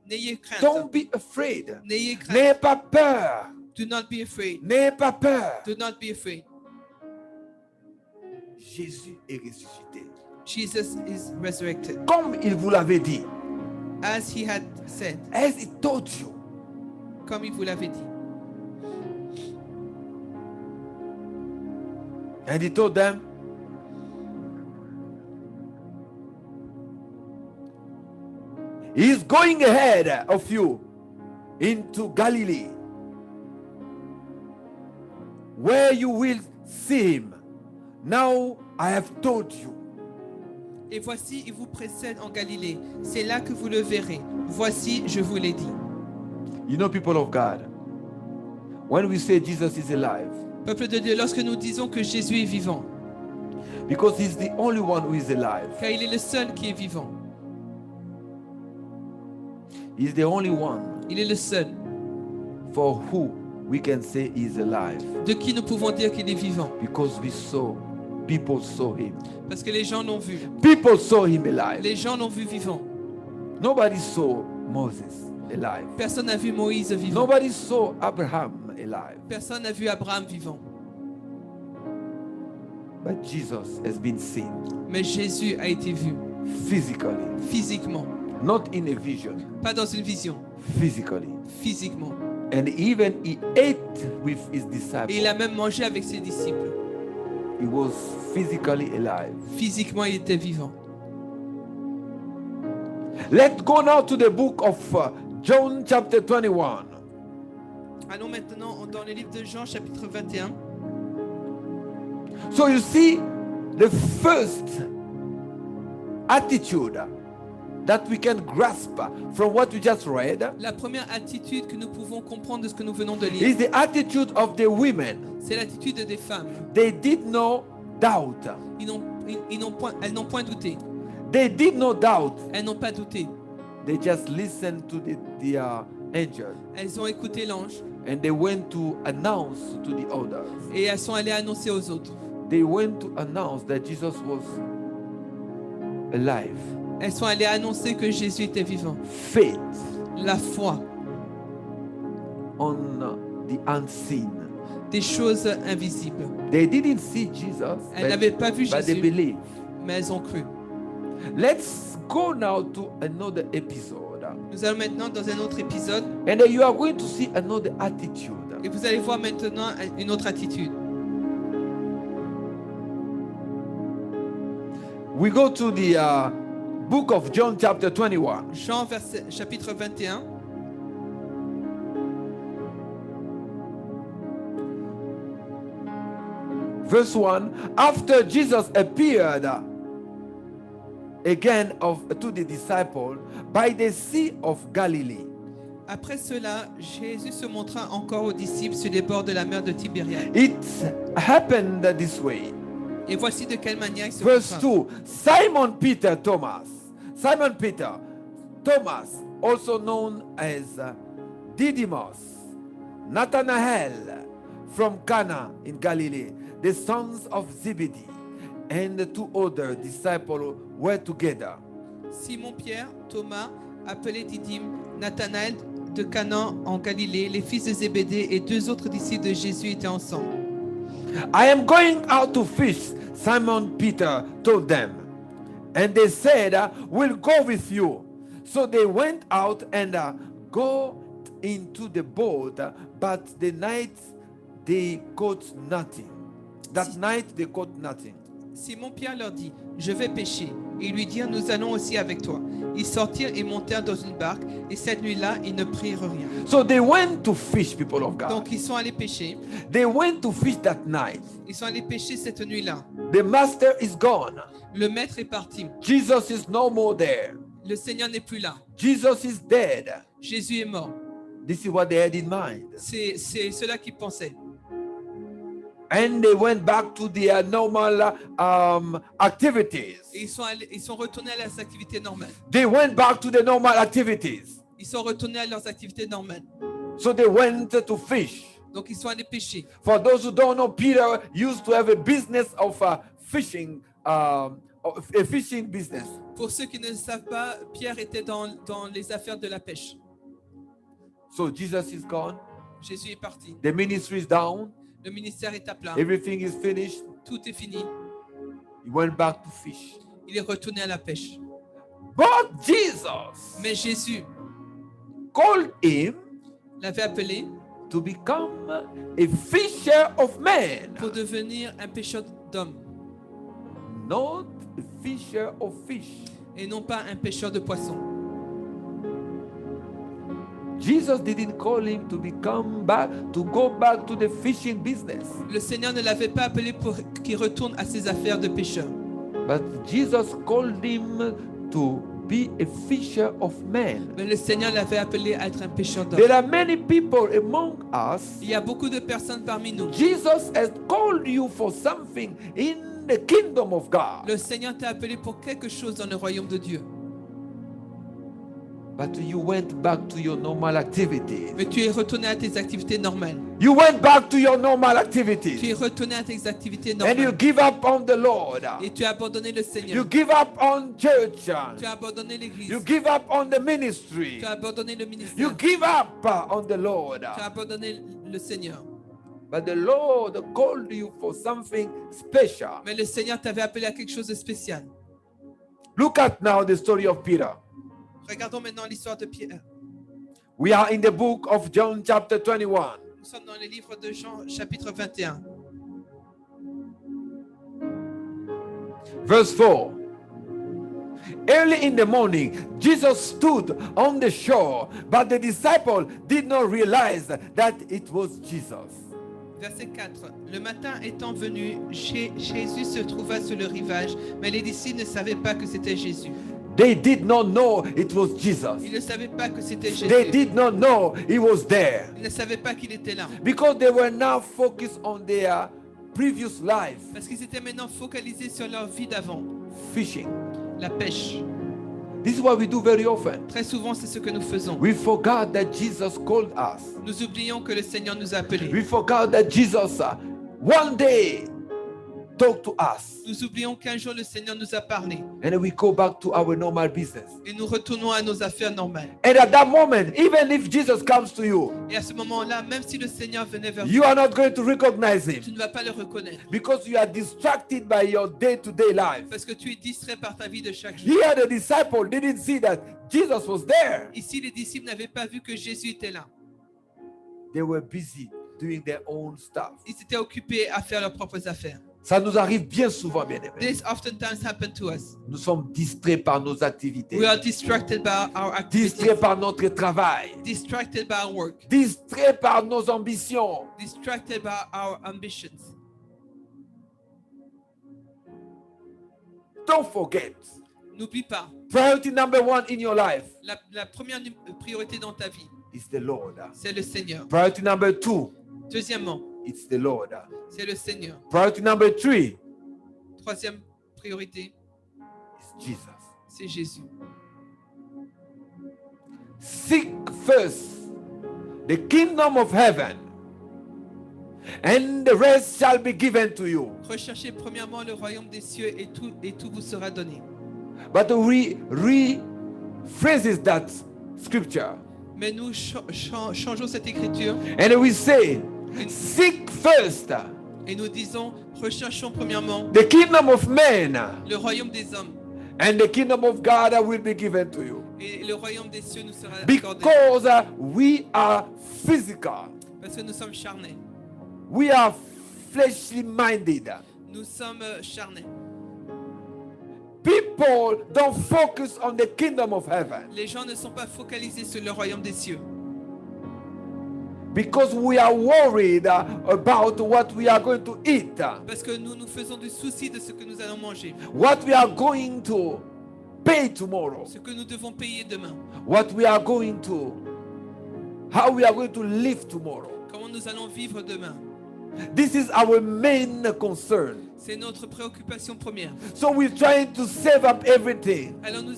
n'ayez crainte. Don't be afraid. N'ayez crainte. N'aie pas peur. Do not be afraid. N'aie pas peur. Do not be afraid. Jésus est ressuscité. Jesus is resurrected. Comme il vous l'avait dit. As he had said, As he told you. comme il vous l'avait dit. And he told them, he is going ahead of you into Galilee, where you will see him. Now I have told you. Et voici, il vous précède en Galilée. C'est là que vous le verrez. Voici, je vous l'ai dit. You know, people of God, when we say Jesus is alive, Peuple de Dieu, lorsque nous disons que Jésus est vivant, because he's the only one who is alive. car il est le seul qui est vivant. He's the only one Il est le seul for who we can say he is alive. de qui nous pouvons dire qu'il est vivant. Because people saw him. Parce que les gens l'ont vu. People saw him alive. Les gens l'ont vu vivant. Nobody saw Moses. alive. Personne n'a vu Moïse vivant. Nobody saw Abraham alive. Personne n'a vu Abraham vivant. But Jesus has been seen Mais Jésus a été vu physically, physiquement. not in a vision, Pas dans une vision. physically. Physiquement. And even he ate with his Et il a disciples. même mangé avec ses disciples. He was physically alive. Physiquement, il était vivant. Let's go now to the book of John chapter 21. Allons maintenant dans le livre de Jean, chapitre 21. So you see, the first attitude that we can grasp from what we just read La première attitude que nous pouvons comprendre de ce que nous venons de is lire, the attitude of the women. c'est l'attitude des femmes. They did no doubt. Elles n'ont point douté. They did no doubt. Elles n'ont pas douté. They just listened to the angel, Elles ont écouté l'ange and they went to announce to the others. et elles sont allées annoncer aux autres. They went to announce that Jesus was alive. Elles sont allées annoncer que Jésus était vivant. Faith La foi, on the unseen. des choses invisibles. They didn't see Jesus, Elles n'avaient pas vu but they Jésus, believed. mais elles ont cru. Let's go now to another episode. Nous allons maintenant dans un autre épisode And you are going to see another attitude. et vous allez voir maintenant une autre attitude. We go to the book of John chapter 21. Jean chapitre 21. Verse 1. After Jesus appeared again to the disciple by the Sea of Galilee. Après cela, Jésus se montra encore aux disciples sur les bords de la mer de Tibériade. It happened this way. Et voici de quelle manière il se Verse montra. 2. Simon Peter, Thomas, also known as Didymus, Nathanael from Cana in Galilee, the sons of Zebedee, and the two other disciples were together. Simon-Pierre, Thomas, appelé Didyme, Nathanaël de Canaan en Galilée, les fils de Zébédée et deux autres disciples de Jésus étaient ensemble. I am going out to fish, Simon Peter told them. And they said, we'll go with you. So they went out and go into the boat, but the night they caught nothing. That night they caught nothing. Simon-Pierre leur dit, je vais pêcher. Et ils lui dirent, nous allons aussi avec toi. Ils sortirent et montèrent dans une barque, et cette nuit-là, ils ne prirent rien. So they went to fish, people of God. Donc ils sont allés pêcher. They went to fish that night. Ils sont allés pêcher cette nuit-là. The master is gone. Le maître est parti. Jesus is no more there. Le Seigneur n'est plus là. Jesus is dead. Jésus est mort. This is what they had in mind. C'est cela qu'ils pensaient. And they went back to their normal activities. Et ils sont retournés à leurs activités normales. They went back to the normal activities. Ils sont retournés à leurs activités normales. So they went to fish. Donc ils sont allés pêcher. For those who don't know, Peter used to have a business of fishing, a fishing business. Pour ceux qui ne le savent pas, Pierre était dans les affaires de la pêche. So Jesus is gone. Jésus est parti. The ministry is down. Le ministère est à plat. Everything is finished. Tout est fini. He went back to fish. Il est retourné à la pêche. But Jesus Mais Jésus called him l'avait appelé to become a fisher of men, pour devenir un pêcheur d'hommes not a fisher of fish. et non pas un pêcheur de poissons. Jesus didn't call him to go back to the fishing business. Le Seigneur ne l'avait pas appelé pour qu'il retourne à ses affaires de pêcheur. But Jesus called him to be a fisher of men. Mais le Seigneur l'avait appelé à être un pêcheur d'hommes. There are many people among us. Il y a beaucoup de personnes parmi nous. Jesus has called you for something in the kingdom of God. Le Seigneur t'a appelé pour quelque chose dans le royaume de Dieu. But you went back to your normal activities. Mais tu es retourné à tes activités normales. You went back to your normal Tu es activities. retourné à tes activités And you normales. give up on the Lord. Et tu as abandonné le You Seigneur. give up on church. Tu as abandonné l'église. You give up on the ministry. Tu as abandonné le You ministère. give up on the Lord. Tu as abandonné le Seigneur. But the Lord called you for something special. Mais le Seigneur t'avait appelé à quelque chose de spécial. Look at now the story of Peter. Regardons maintenant l'histoire de Pierre. We are in the book of John chapter 21. Nous sommes dans le livre de Jean, chapitre 21. Verse 4. Early in the morning, Jesus stood on the shore, but the disciple did not realize that it was Jesus. Verset 4. Le matin étant venu, Jésus se trouva sur le rivage, mais les disciples ne savaient pas que c'était Jésus. They did not know it was Jesus. Ils ne savaient pas que c'était They Jésus. did not know he was there Ils ne savaient pas qu'il était là. because they were now focused on their previous life, Parce qu'ils étaient maintenant focalisés sur leur vie d'avant, fishing. la pêche. This is what we do very often. Très souvent, c'est ce que nous faisons. We forgot that Jesus called us. Nous oublions que le Seigneur nous a appelés. We forgot that Jesus one day talked to us. Nous oublions qu'un jour le Seigneur nous a parlé. And then we go back to our normal business. Et nous retournons à nos affaires normales. And at that moment, even if Jesus comes to you, Et à ce moment-là, même si le Seigneur venait vers you toi, are not going to recognize tu him ne vas pas le reconnaître. because you are distracted by your day-to-day life. Parce que tu es distrait par ta vie de chaque jour. Here, the disciple didn't see that Jesus was there. Ici, les disciples n'avaient pas vu que Jésus était là. They were busy doing their own stuff. Ils étaient occupés à faire leurs propres affaires. Ça nous arrive bien souvent, bien aimés. This oftentimes happen to us. Nous sommes distraits par nos activités, We are distracted by our activities, distraits par notre travail, distracted by our work, distraits par nos ambitions. distracted by our ambitions. Don't forget, N'oublie pas, priority number one in your life la première priorité dans ta vie, is the Lord. c'est le Seigneur. Priority number two, Deuxièmement, it's the Lord. c'est le Seigneur. Priority number three Troisième priorité, is Jesus. c'est Jésus. Seek first the kingdom of heaven, and the rest shall be given to you. Recherchez premièrement le royaume des cieux et tout vous sera donné. But we rephrases that scripture, Mais nous changeons cette écriture and we say, seek first et nous disons, recherchons premièrement the kingdom of men, le royaume des hommes and the kingdom of God will be given to you. et le royaume des cieux nous sera accordé. Because we are physical, Parce que nous sommes charnés. we are fleshly minded. Nous sommes charnés. People don't focus on the kingdom of heaven Les gens ne sont pas focalisés sur le royaume des cieux. because we are worried about what we are going to eat, Parce que nous nous faisons du souci de ce que nous allons manger. what we are going to pay tomorrow, Ce que nous devons payer demain. what we are going to, how we are going to live tomorrow. Comment nous allons vivre demain. This is our main concern. C'est notre préoccupation première. So we're trying to save up everything. Alors nous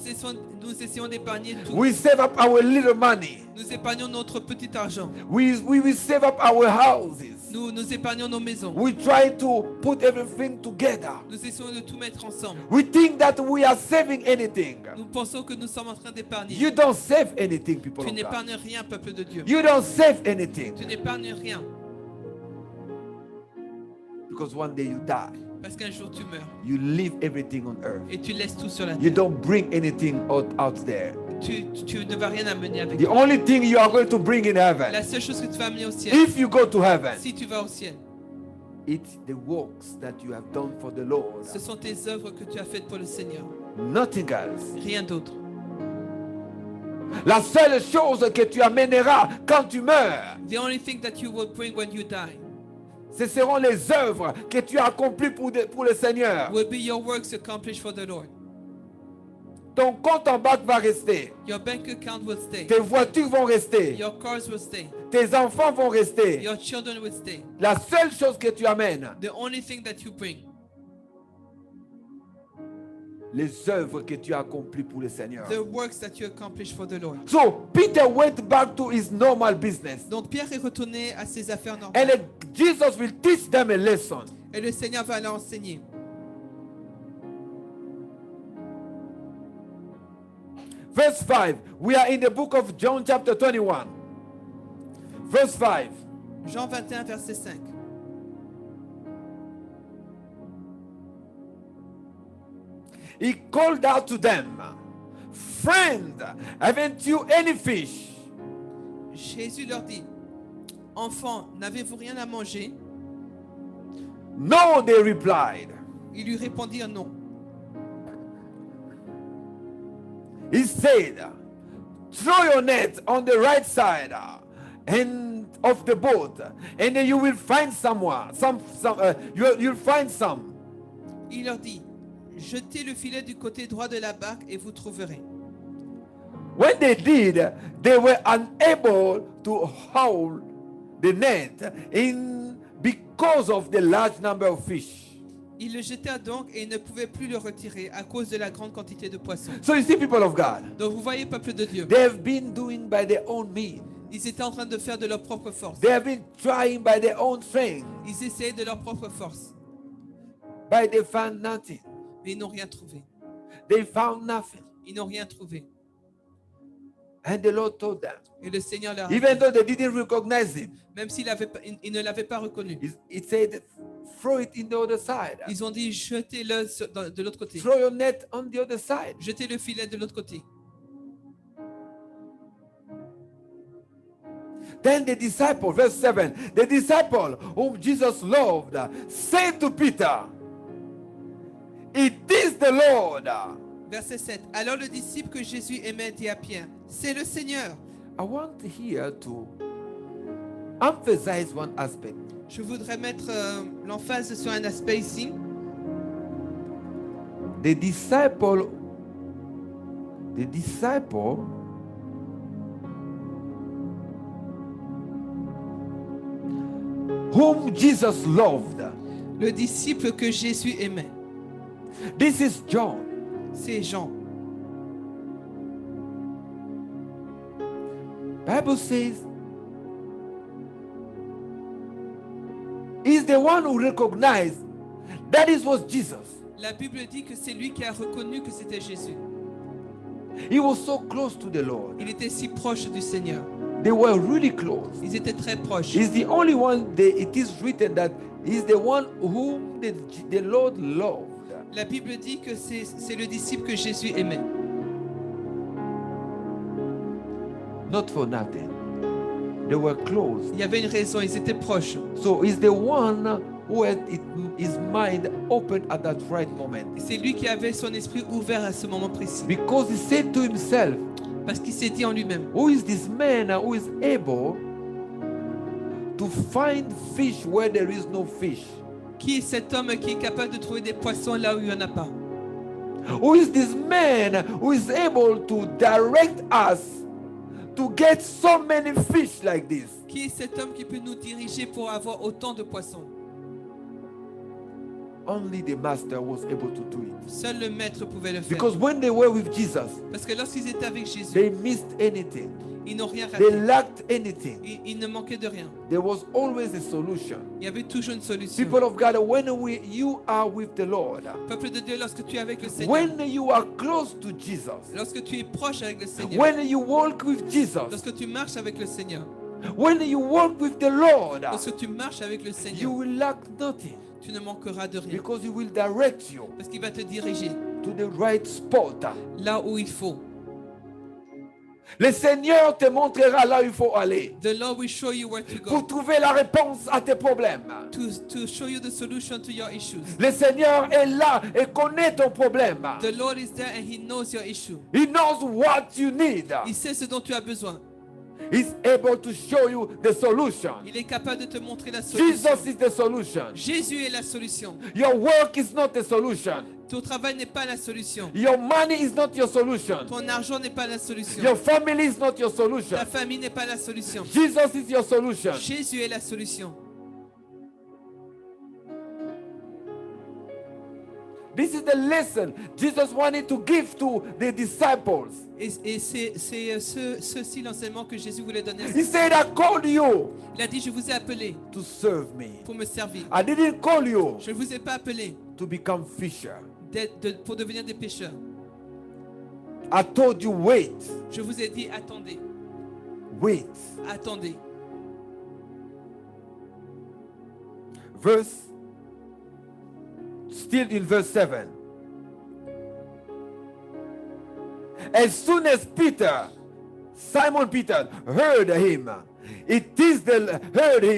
essayons d'épargner tout. We save up our little money. Nous épargnons notre petit argent. We will save up our houses. Nous épargnons nos maisons. We try to put everything together. Nous essayons de tout mettre ensemble. We think that we are saving anything. Nous pensons que nous sommes en train d'épargner. You don't save anything, people Tu of God. n'épargnes rien, peuple de Dieu. You don't save anything Tu n'épargnes rien. because one day you die. Parce qu'un jour tu meurs. You leave everything on earth. Et tu laisses tout sur la You terre. don't bring anything out there. Tu ne vas rien amener avec The toi. only thing you are going to bring in La heaven, seule chose que tu vas amener au ciel, if you go to heaven, si tu vas au ciel, it's the works that you have done for the Lord. ce sont tes œuvres que tu as faites pour le Seigneur. Nothing else. Rien d'autre. La seule chose que tu amèneras quand tu meurs, The only thing that you will bring when you die ce seront les œuvres que tu as accomplies pour le Seigneur. will be your works accomplished for the Lord. Ton compte en banque va rester. Your bank account will stay. Tes voitures vont rester. Your cars will stay. Tes enfants vont rester. Your children will stay. La seule chose que tu amènes, The only thing that you bring, les œuvres que tu as accomplies pour le Seigneur. the works that you accomplish for the Lord. So Peter went back to his normal business. Donc Pierre est retourné à ses affaires And normales. Jesus will teach them a lesson. Et le Seigneur va leur enseigner. Verse 5. We are in the book of John chapter 21. Verse 5. Jean 21, verset 5. He called out to them, "Friend, haven't you any fish?" Jésus leur dit, enfants, n'avez-vous rien à manger? No, they replied. Ils lui répondirent non. He said, "Throw your net on the right side and of the boat, and then you will find someone. You'll find some." Il leur dit, jetez le filet du côté droit de la barque et vous trouverez. When they did, they were unable to haul the net in because of the large number of fish. Ils le jetèrent donc et ils ne pouvaient plus le retirer à cause de la grande quantité de poissons. So you see, people of God, Donc vous voyez, peuple de Dieu, they have been doing by their own means. ils étaient en train de faire de leur propre force. They have been trying by their own strength, Ils essayaient de leur propre force, but they found nothing. mais ils n'ont rien trouvé. They found nothing. Ils n'ont rien trouvé. And the Lord told them, Et le Seigneur leur a even dit, though they didn't recognize him, même s'ils ils ne l'avaient pas reconnu, he said, "Throw it in the other side. ils ont dit, jetez-le de l'autre côté. Throw your net on the other side." Jetez le filet de l'autre côté. Then the disciple, verse 7, the disciple whom Jesus loved said to Peter, "It is the Lord." Verset 7. Alors le disciple que Jésus aimait dit à Pierre, c'est le Seigneur. I want here to emphasize one aspect. Je voudrais mettre l'emphase sur un aspect ici. The disciple whom Jesus loved. Le disciple que Jésus aimait, This is John. c'est Jean. Bible says he's the one who recognized that it was Jesus. La Bible dit que c'est lui qui a reconnu que c'était Jésus. He was so close to the Lord. Il était si proche du Seigneur. They were really close. Ils étaient très proches. He's the only one it is written that he's the one whom the Lord loved. La Bible dit que c'est le disciple que Jésus aimait. Not for nothing. They were close. Il y avait une raison, ils étaient proches. So he's the one who had his mind open at that right moment. Et c'est lui qui avait son esprit ouvert à ce moment précis. Because he said to himself, Parce qu'il s'est dit en lui-même, who is this man who is able to find fish where there is no fish? qui est cet homme qui est capable de trouver des poissons là où il n'y en a pas? Who is this man who is able to direct us to get so many fish like this? Qui est cet homme qui peut nous diriger pour avoir autant de poissons? Only the master was able to do it. Seul le maître pouvait le faire. Because when they were with Jesus, Parce que lorsqu'ils étaient avec Jésus, they missed anything. ils n'ont rien They raté. lacked anything. Ils ne manquaient de rien. There was always a solution. Il y avait toujours une solution. People of God, when you are with the Lord, Peuple de Dieu, lorsque tu es avec le Seigneur, when you are close to Jesus, lorsque tu es proche avec le Seigneur, when you walk with Jesus, lorsque tu marches avec le Seigneur, when you walk with the Lord, lorsque tu marches avec le you Seigneur, will lack nothing tu ne manqueras de rien. because He will direct you Parce qu'il va te diriger to the right spot. là où il faut. Le Seigneur te montrera là où il faut aller The Lord will show you where to pour go. trouver la réponse à tes problèmes. To show you the solution to your issues. Le Seigneur est là et connaît ton problème. The Lord is there and He knows your issue. He knows what you need. Il sait ce dont tu as besoin. He's able to show you the solution. Il est capable de te montrer la solution. Jesus is the solution. Jésus est la solution. Your work is not the solution. Ton travail n'est pas la solution. Your money is not your solution. Ton argent n'est pas la solution. Your family is not your solution. Ta famille n'est pas la solution. Jesus is your solution. Jésus est la solution. This is the lesson Jesus wanted to give to the disciples. Et c'est ceci l'enseignement que Jésus voulait donner à He ses said, I called you Il a dit, je vous ai appelé to serve me. pour me servir. I didn't call you Je ne vous ai pas appelé to become fisher. pour devenir des pécheurs. I told you, wait, Je vous ai dit, attendez, wait. attendez. Still in verse 7. As soon as Simon Peter heard him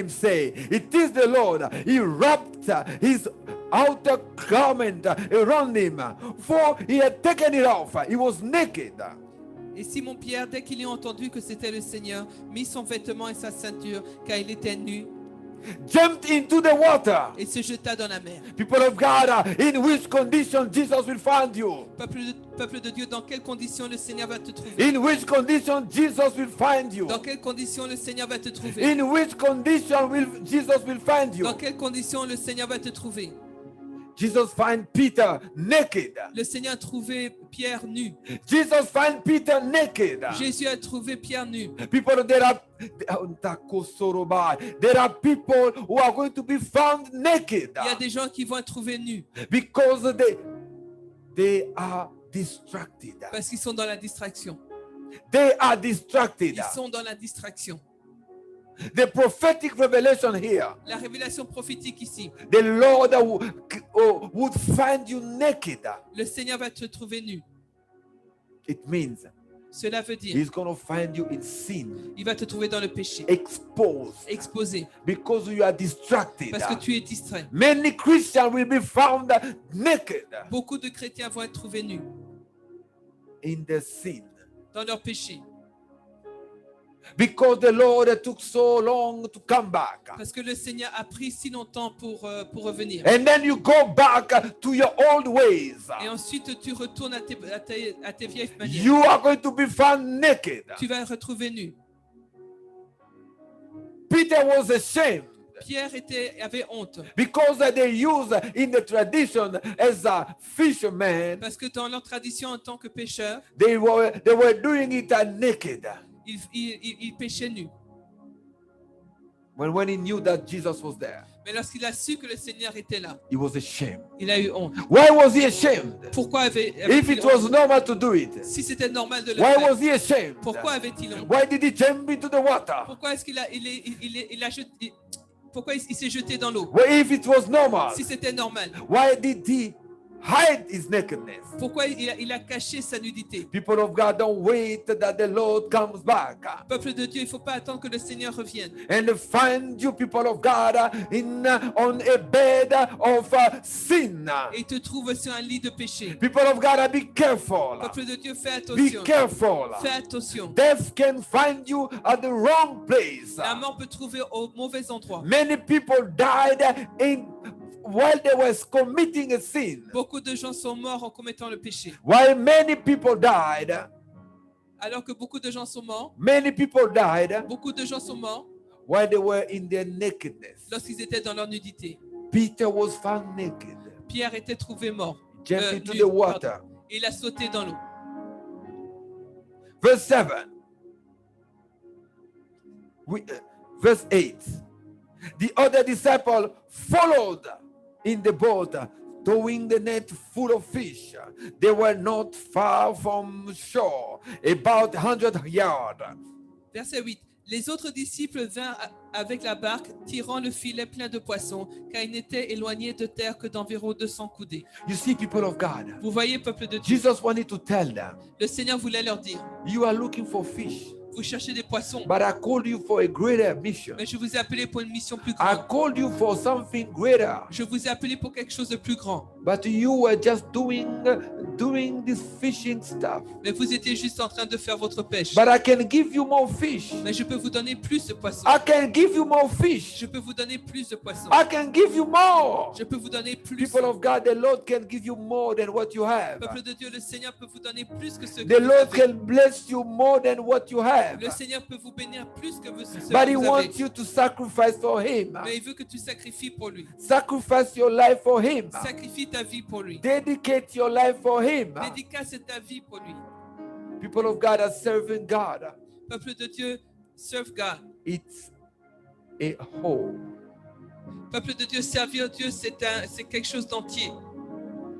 say, it is the Lord, he wrapped his outer garment around him, for he had taken it off. He was naked. Et Simon-Pierre, dès qu'il a entendu que c'était le Seigneur, mit son vêtement et sa ceinture, car il était nu, Jumped into the water. et se jeta dans la mer. People of God, in which condition Jesus will find you? Peuple de Dieu, dans quelles conditions le Seigneur va te trouver? In which condition Jesus will find you? Dans quelles conditions le Seigneur va te trouver? In which condition Jesus will find you? Dans quelles conditions le Seigneur va te trouver? Jesus find Peter naked. Le Seigneur a trouvé Pierre nu. Jesus find Peter naked. Jésus a trouvé Pierre nu. People, there are people who are going to be found naked Il y a des gens qui vont être trouvés nus because they are distracted. parce qu'ils sont dans la distraction. They are distracted. Ils sont dans la distraction. The prophetic revelation here, La révélation prophétique ici, the Lord would find you naked. le Seigneur va te trouver nu. It means Cela veut dire, He's going to find you in sin, il va te trouver dans le péché, exposed, exposé, because you are distracted. parce que tu es distrait. Many Christians will be found naked Beaucoup de chrétiens vont être trouvés nus in their sin, dans leur péché, because the Lord took so long to come back. parce que le Seigneur a pris si longtemps pour revenir. And then you go back to your old ways. Et ensuite, tu retournes à tes vieilles manières. You are going to be found naked. Tu vas être retrouvé nu. Peter was ashamed Pierre avait honte because they use in the tradition as a fisherman. parce que dans leur tradition en tant que pécheur, They were doing it naked. il péchait nu. When he knew that Jesus was there, Mais lorsqu'il a su que le Seigneur était là, he was ashamed. il a eu honte. Why was he ashamed? Pourquoi If avait-il it honte? was normal to do it, Si c'était normal de le why faire, was he ashamed? pourquoi avait-il honte? Why did he jump into the water? Pourquoi est-ce qu'il a jeté, pourquoi il s'est jeté dans l'eau? Well, if it was normal, Si c'était normal, why did he hide his nakedness? pourquoi il a caché sa nudité? People of God, don't wait that the Lord comes back Peuple de Dieu, il ne faut pas attendre que le Seigneur revienne and find you, people of God, on a bed of sin. et te trouve sur un lit de péché. People of God, be careful. Peuple de Dieu, fais Be attention. careful. Fais attention. Death can find you at the wrong place. La mort peut trouver au mauvais endroit. Many people died while they were committing a sin. Beaucoup de gens sont morts en commettant le péché. While many people died, Alors que beaucoup de gens sont morts, many people died beaucoup de gens sont morts while they were in their nakedness. lorsqu'ils étaient dans leur nudité. Peter was found naked, Pierre était trouvé mort. jumped into Nu, the water. pardon. Il a sauté dans l'eau. Verse 7. Verse 8. The other disciple followed in the boat, towing the net full of fish. They were not far from shore, about 100 yards. Verset 8. Les autres disciples vinrent avec la barque, tirant le filet plein de poissons, car ils n'étaient éloignés de terre que d'environ 200 coudées. You see, people of God, Vous voyez, peuple de Dieu, Jesus wanted to tell them, le Seigneur voulait leur dire, you are looking for fish, vous cherchez des poissons, but I called you for a greater mission. mais je vous ai appelé pour une mission plus I grande. called you for something greater, Je vous ai appelé pour quelque chose de plus grand. but you were just doing this fishing stuff. Mais vous étiez juste en train de faire votre pêche. But I can give you more fish. Mais je peux vous donner plus de poissons. I can give you more fish. Je peux vous donner plus de poissons. I can give you more. Je peux vous donner plus. People of God, the Lord can give you more than what you have. Peuple de Dieu, le Seigneur peut vous donner plus que ce que The vous Lord avez. can bless you more than what you Le have. Le Seigneur peut vous bénir plus que ce But que He vous wants avez. you to sacrifice for Him. Mais il veut que tu sacrifies pour lui. Sacrifice your life for Him. Sacrifie ta vie pour lui. Dedicate your life for Him. Dédicace ta vie pour lui. People of God are serving God. Peuple de Dieu, serve God. It's a whole. Peuple de Dieu, servir Dieu, c'est quelque chose d'entier.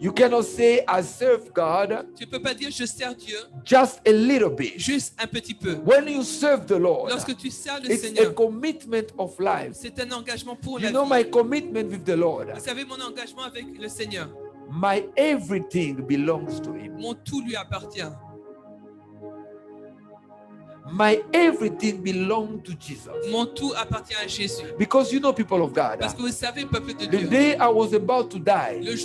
You cannot say I serve God Tu ne peux pas dire je sers Dieu just a little bit. juste un petit peu. When you serve the Lord, Lorsque tu sers le it's a Seigneur, commitment of life. c'est un engagement pour You la know vie. my commitment with the Lord. Vous savez mon engagement avec le Seigneur. My everything belongs to Him. Mon tout lui appartient. My everything belongs to Jesus. Mon tout appartient à Jésus. Because you know, people of God, Parce que vous savez, peuple de the Dieu, day I was about to die, le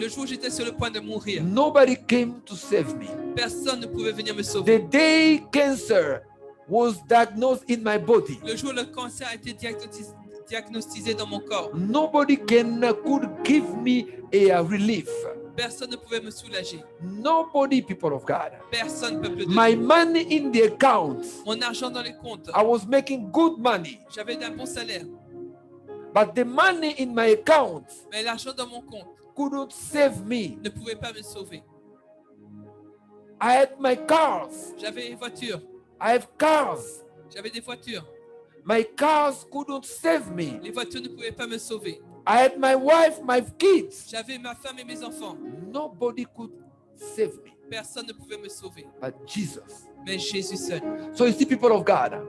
jour où j'étais sur le point de mourir, nobody came to save me. personne ne pouvait venir me sauver. The day cancer was diagnosed in my body, Le jour où le cancer a été diagnostisé dans mon corps, nobody could give me a relief. personne ne pouvait me soulager. Nobody, people of God. Personne, peuple de My Dieu. money in the account, Mon argent dans les comptes, I was making good money, j'avais d'un bon salaire. but the money in my account Mais l'argent dans mon compte couldn't save me. ne pouvait pas me sauver. I had my cars. J'avais une voiture. I have cars. J'avais des voitures. My cars couldn't save me. Les voitures ne pouvaient pas me sauver. I had my wife, my kids. J'avais ma femme et mes enfants. Nobody could save me Personne ne pouvait me sauver. but Jesus. Mais Jésus seul. So you see, people of God,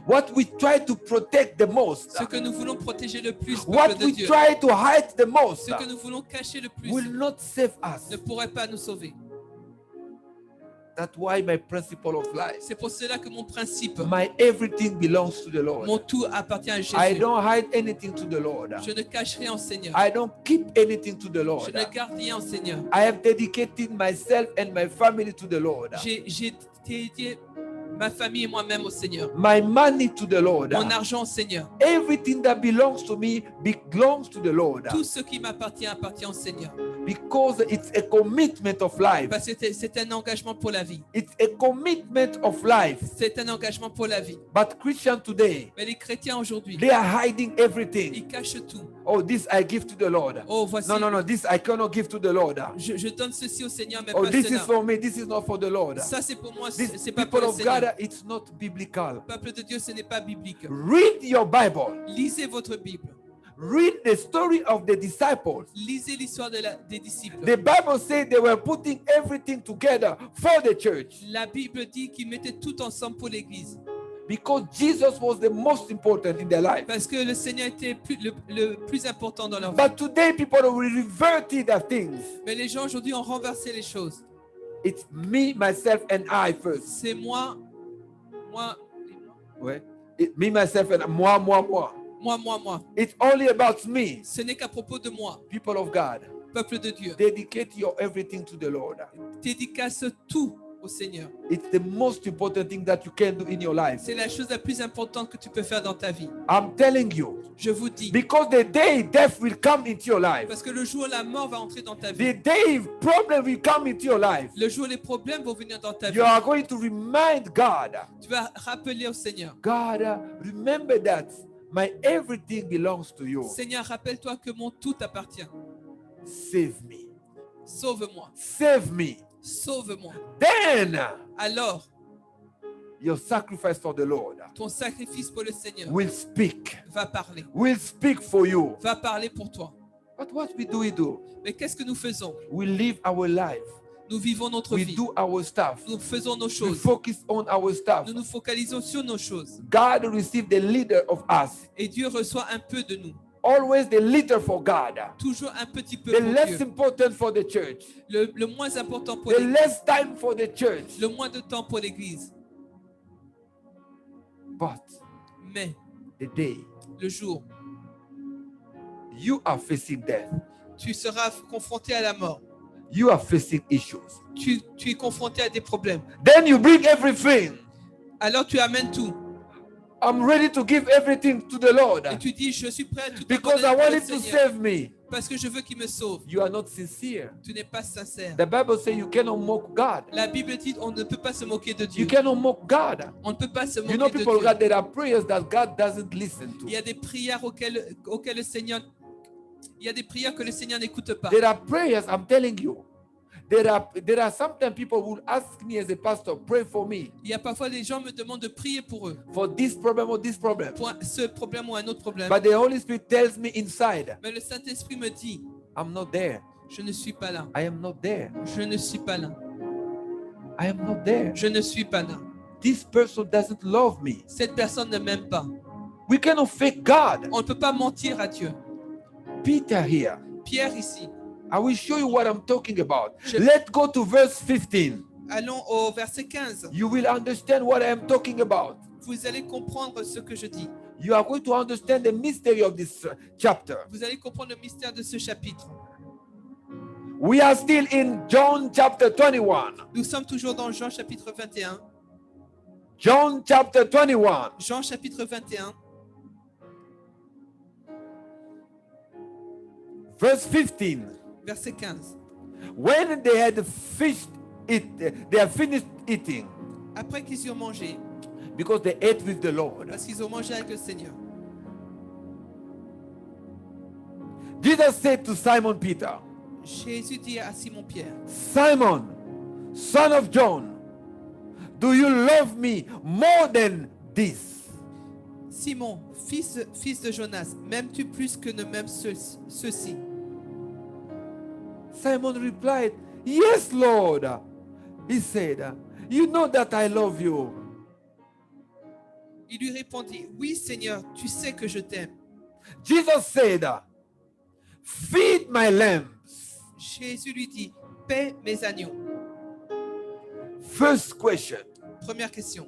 what we try to protect the most, Ce que nous voulons protéger le plus, what peuple de we Dieu, try to hide the most, ce que nous voulons cacher le plus, will not save us. ne pourrait pas nous sauver. That's why my principle of life, C'est pour cela que mon principe, my everything belongs to the Lord. mon tout appartient à I Jésus. don't hide anything to the Lord. Je ne cache rien au Seigneur. I don't keep anything to the Je Lord. ne garde rien au Seigneur. I have dedicated myself and my family to the Lord. J'ai dédié ma famille et moi-même au Seigneur. My money to the Lord. Mon argent au Seigneur. Everything that belongs to me belongs to the Lord. Tout ce qui m'appartient appartient au Seigneur. Because it's a commitment of life. Parce que c'est un engagement pour la vie. It's a commitment of life. C'est un engagement pour la vie. But Christians today, Mais les chrétiens aujourd'hui, they are hiding everything. ils cachent tout. Oh, this I give to the Lord. Oh, voici, No, this I cannot give to the Lord. je donne ceci au Seigneur, mais Oh, pas this is cela. for me. This is not for the Lord. Ça, c'est pour moi, This c'est pas pour people le of Seigneur. God, it's not biblical. Peuple de Dieu, ce n'est pas biblique. Read your Bible. Lisez votre Bible. Read the story of the disciples. Lisez l'histoire des disciples. The Bible says they were putting everything together for the church La Bible dit qu'ils mettaient tout ensemble pour l'Église. because Jesus was the most important in their life. Parce que le Seigneur était le plus important dans leur vie. But today, people have reverted the things. Mais les gens aujourd'hui ont renversé les choses. It's me, myself, and I first. C'est moi, Ouais. Me, myself, and moi. It's only about me. Ce n'est qu'à propos de moi, People of God, peuple de Dieu. dedicate your everything to the Lord. Dédicace tout au Seigneur. It's the most important thing that you can do in your life. C'est la chose la plus importante que tu peux faire dans ta vie. I'm telling you, Je vous dis. because the day death will come into your life, Parce que le jour où la mort va entrer dans ta the vie, day problem will come into your life, le jour où les problèmes vont venir dans ta vie, you are going to remind God, tu vas rappeler au Seigneur. God, remember that my everything belongs to you. Seigneur, rappelle-toi que mon tout t'appartient. Save me. Sauve-moi. Save me. Sauve-moi. Then Alors, your sacrifice for the Lord ton sacrifice pour le Seigneur will speak. va parler. Will speak for you. Va parler pour toi. But what we do? Mais qu'est-ce que nous faisons? We live our life. Nous vivons notre We vie. do our stuff. Nous faisons nos We choses. focus on our stuff. Nous nous focalisons sur nos choses. God receive the leader of us. Et Dieu reçoit un peu de nous. Always the leader for God. Toujours un petit peu The pour less Dieu. important for the church. Le moins important pour The l'Église. less time for the church. Le moins de temps pour l'Église. But Mais the day le jour, you are facing death, tu seras confronté à la mort. you are facing issues. Tu es confronté à des problèmes. Then you bring everything. Alors tu amènes tout. I'm ready to give everything to the Lord Et tu dis, je suis prêt à tout because abandonner I pour want le it to Seigneur. save me. parce que je veux qu'il me sauve. You are not sincere. Tu n'es pas sincère. The Bible says you cannot mock God. La Bible dit on ne peut pas se moquer de You Dieu. cannot mock God. On ne peut pas se You moquer know, de people of Dieu. God, there are prayers that God doesn't listen Il y to. a des prières auxquelles le Seigneur, il y a des prières que le Seigneur n'écoute pas. There are prayers, I'm telling you. There are sometimes people who ask me as a pastor, pray for me Il y a parfois des gens me demandent de prier pour eux, for this problem or this problem. pour ce problème ou un autre problème. But the Holy Spirit tells me inside, Mais le Saint-Esprit me dit, I'm not there. je ne suis pas là. I am not there. Je ne suis pas là. I am not there. Je ne suis pas là. This person doesn't love me. Cette personne ne m'aime pas. We cannot fake God. On ne peut pas mentir à Dieu. Peter here. Pierre ici. I will show you what I'm talking about. Je- Let's go to verse 15. Allons au verset 15. You will understand what I am talking about. Vous allez comprendre ce que je dis. You are going to understand the mystery of this chapter. Vous allez comprendre le mystère de ce chapitre. We are still in John chapter 21. Nous sommes toujours dans Jean chapitre 21. John chapter 21. Jean chapitre 21, Verse 15. verset 15. When they had finished eating, Après qu'ils eurent mangé, because they ate with the Lord, parce qu'ils ont mangé avec le Seigneur, Jesus said to Simon Peter, Jésus dit à Simon-Pierre, Simon, son of John, do you love me more than this? Simon, fils de Jonas, m'aimes-tu plus que ne m'aiment ceux-ci? Simon replied, Yes, Lord. He said, You know that I love you. Il lui répondit, oui Seigneur, tu sais que je t'aime. Jesus said, Feed my lambs. Jésus lui dit, paie mes agneaux. First question, Première question,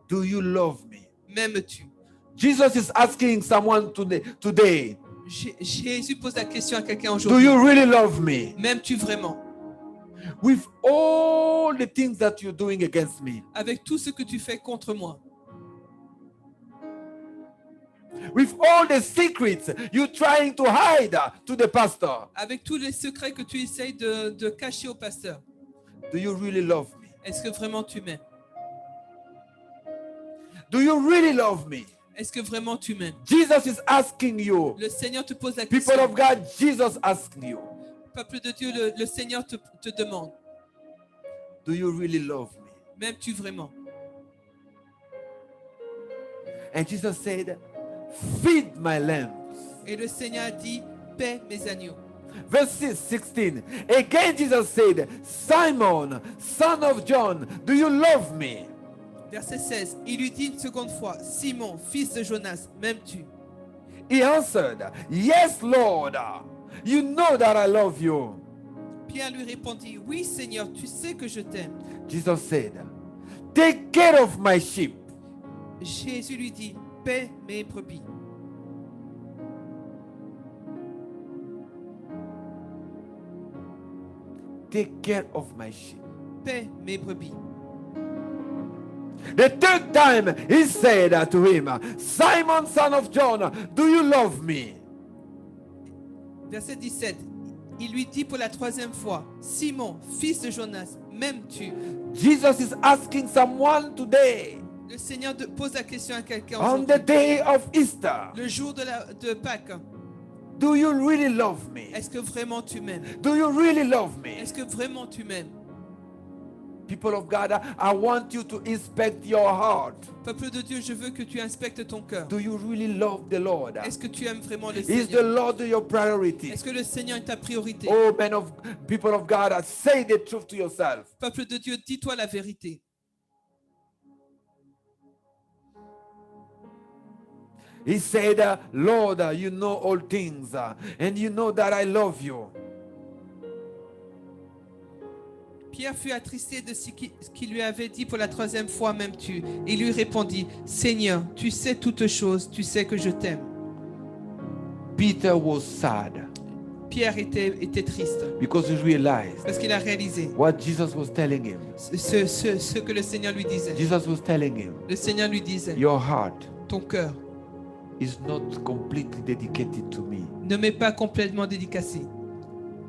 do you love me? m'aimes-tu? Jesus is asking someone today, Jésus pose la question à quelqu'un do aujourd'hui. you really love me? M'aimes-tu vraiment? With all the things that you're doing against me, Avec tout ce que tu fais contre moi, with all the secrets you're trying to hide to the pastor, avec tous les secrets que tu essayes de cacher au pasteur, do you really love me? est-ce que vraiment tu m'aimes? Do you really love me? Est-ce que vraiment tu m'aimes? Jesus is asking you. Le Seigneur te pose la People question. of God, Jesus asking you, Peuple de Dieu, le Seigneur te demande, do you really love me? m'aimes-tu vraiment? And Jesus said, feed my lambs. Et le Seigneur a dit, paie mes agneaux. Verse 16. Again Jesus said, Simon, son of John, do you love me? Verset 16, il lui dit une seconde fois, Simon, fils de Jonas, m'aimes-tu? He answered, Yes, Lord, you know that I love you. Pierre lui répondit, oui Seigneur, tu sais que je t'aime. Jesus said, Take care of my sheep. Jésus lui dit, paie mes brebis. Take care of my sheep. Paie mes brebis. The third time he said to him, Simon, son of John, do you love me? Verset 17, il lui dit pour la troisième fois, Simon, fils de Jonas, m'aimes-tu? Jesus is asking someone today, Le Seigneur pose la question à quelqu'un on the aujourd'hui. day of Easter, Le jour de Pâques, do you really love me? est-ce que vraiment tu m'aimes? Do you really love me? Est-ce que vraiment tu m'aimes? People of God, I want you to inspect your heart. Peuple de Dieu, je veux que tu inspectes ton cœur. Do you really love the Lord? Est-ce que tu aimes vraiment le Is the Seigneur? Lord your priority? Est-ce que le Seigneur est ta priorité? Oh, people of God, say the truth to yourself. Peuple de Dieu, dis-toi la vérité. He said, Lord, you know all things, and you know that I love you. Pierre fut attristé de ce qu'il lui avait dit pour la troisième fois, m'aimes-tu? Il lui répondit, Seigneur, tu sais toutes choses, tu sais que je t'aime. Peter was sad Pierre était triste because he realized parce qu'il a réalisé what Jesus was telling him. ce que le Seigneur lui disait. Jesus was telling him, Le Seigneur lui disait, your heart ton cœur is not completely dedicated to me. ne m'est pas complètement dédicacé.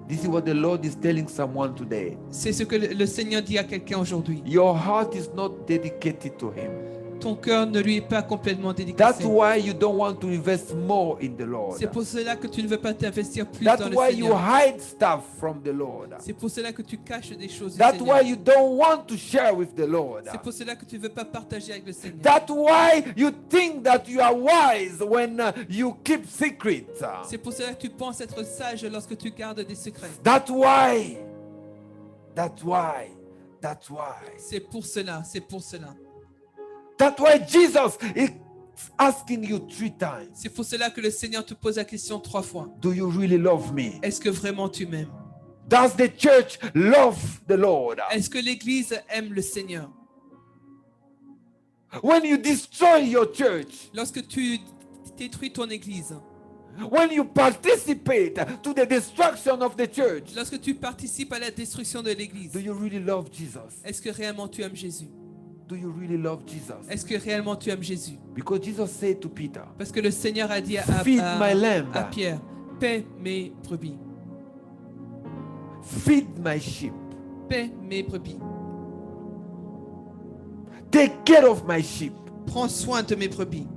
This is what the Lord is telling someone today. C'est ce que le Seigneur dit à quelqu'un aujourd'hui. Your heart is not dedicated to Him. Ton cœur ne lui est pas complètement That's dédicacé. why you don't want to invest more in the Lord. C'est pour cela que tu ne veux pas t'investir plus That's dans le why you Seigneur. hide stuff from the Lord. C'est pour cela que tu caches des choses du That's Seigneur. why you don't want to share with the Lord. C'est pour cela que tu ne veux pas partager avec le Seigneur. That's why you think that you are wise when you keep secrets. C'est pour cela que tu penses être sage lorsque tu gardes des secrets. That's why. That's why. That's why. C'est pour cela, c'est pour cela. That's why Jesus is asking you 3 times. C'est pour cela que le Seigneur te pose la question 3 fois. Do you really love me? Est-ce que vraiment tu m'aimes? Does the church love the Lord? Est-ce que l'Église aime le Seigneur? When you destroy your church, Lorsque tu détruis ton Église, when you participate to the destruction of the church, lorsque tu participes à la destruction de l'Église, do you really love Jesus? est-ce que réellement tu aimes Jésus? Do you really love Jesus? Est-ce que réellement tu aimes Jésus? Because Jesus said to Peter, Parce que le Seigneur a dit Feed my lamb. à Pierre, paie mes brebis, feed my sheep, paie mes brebis, take care of my sheep. prends soin de mes brebis.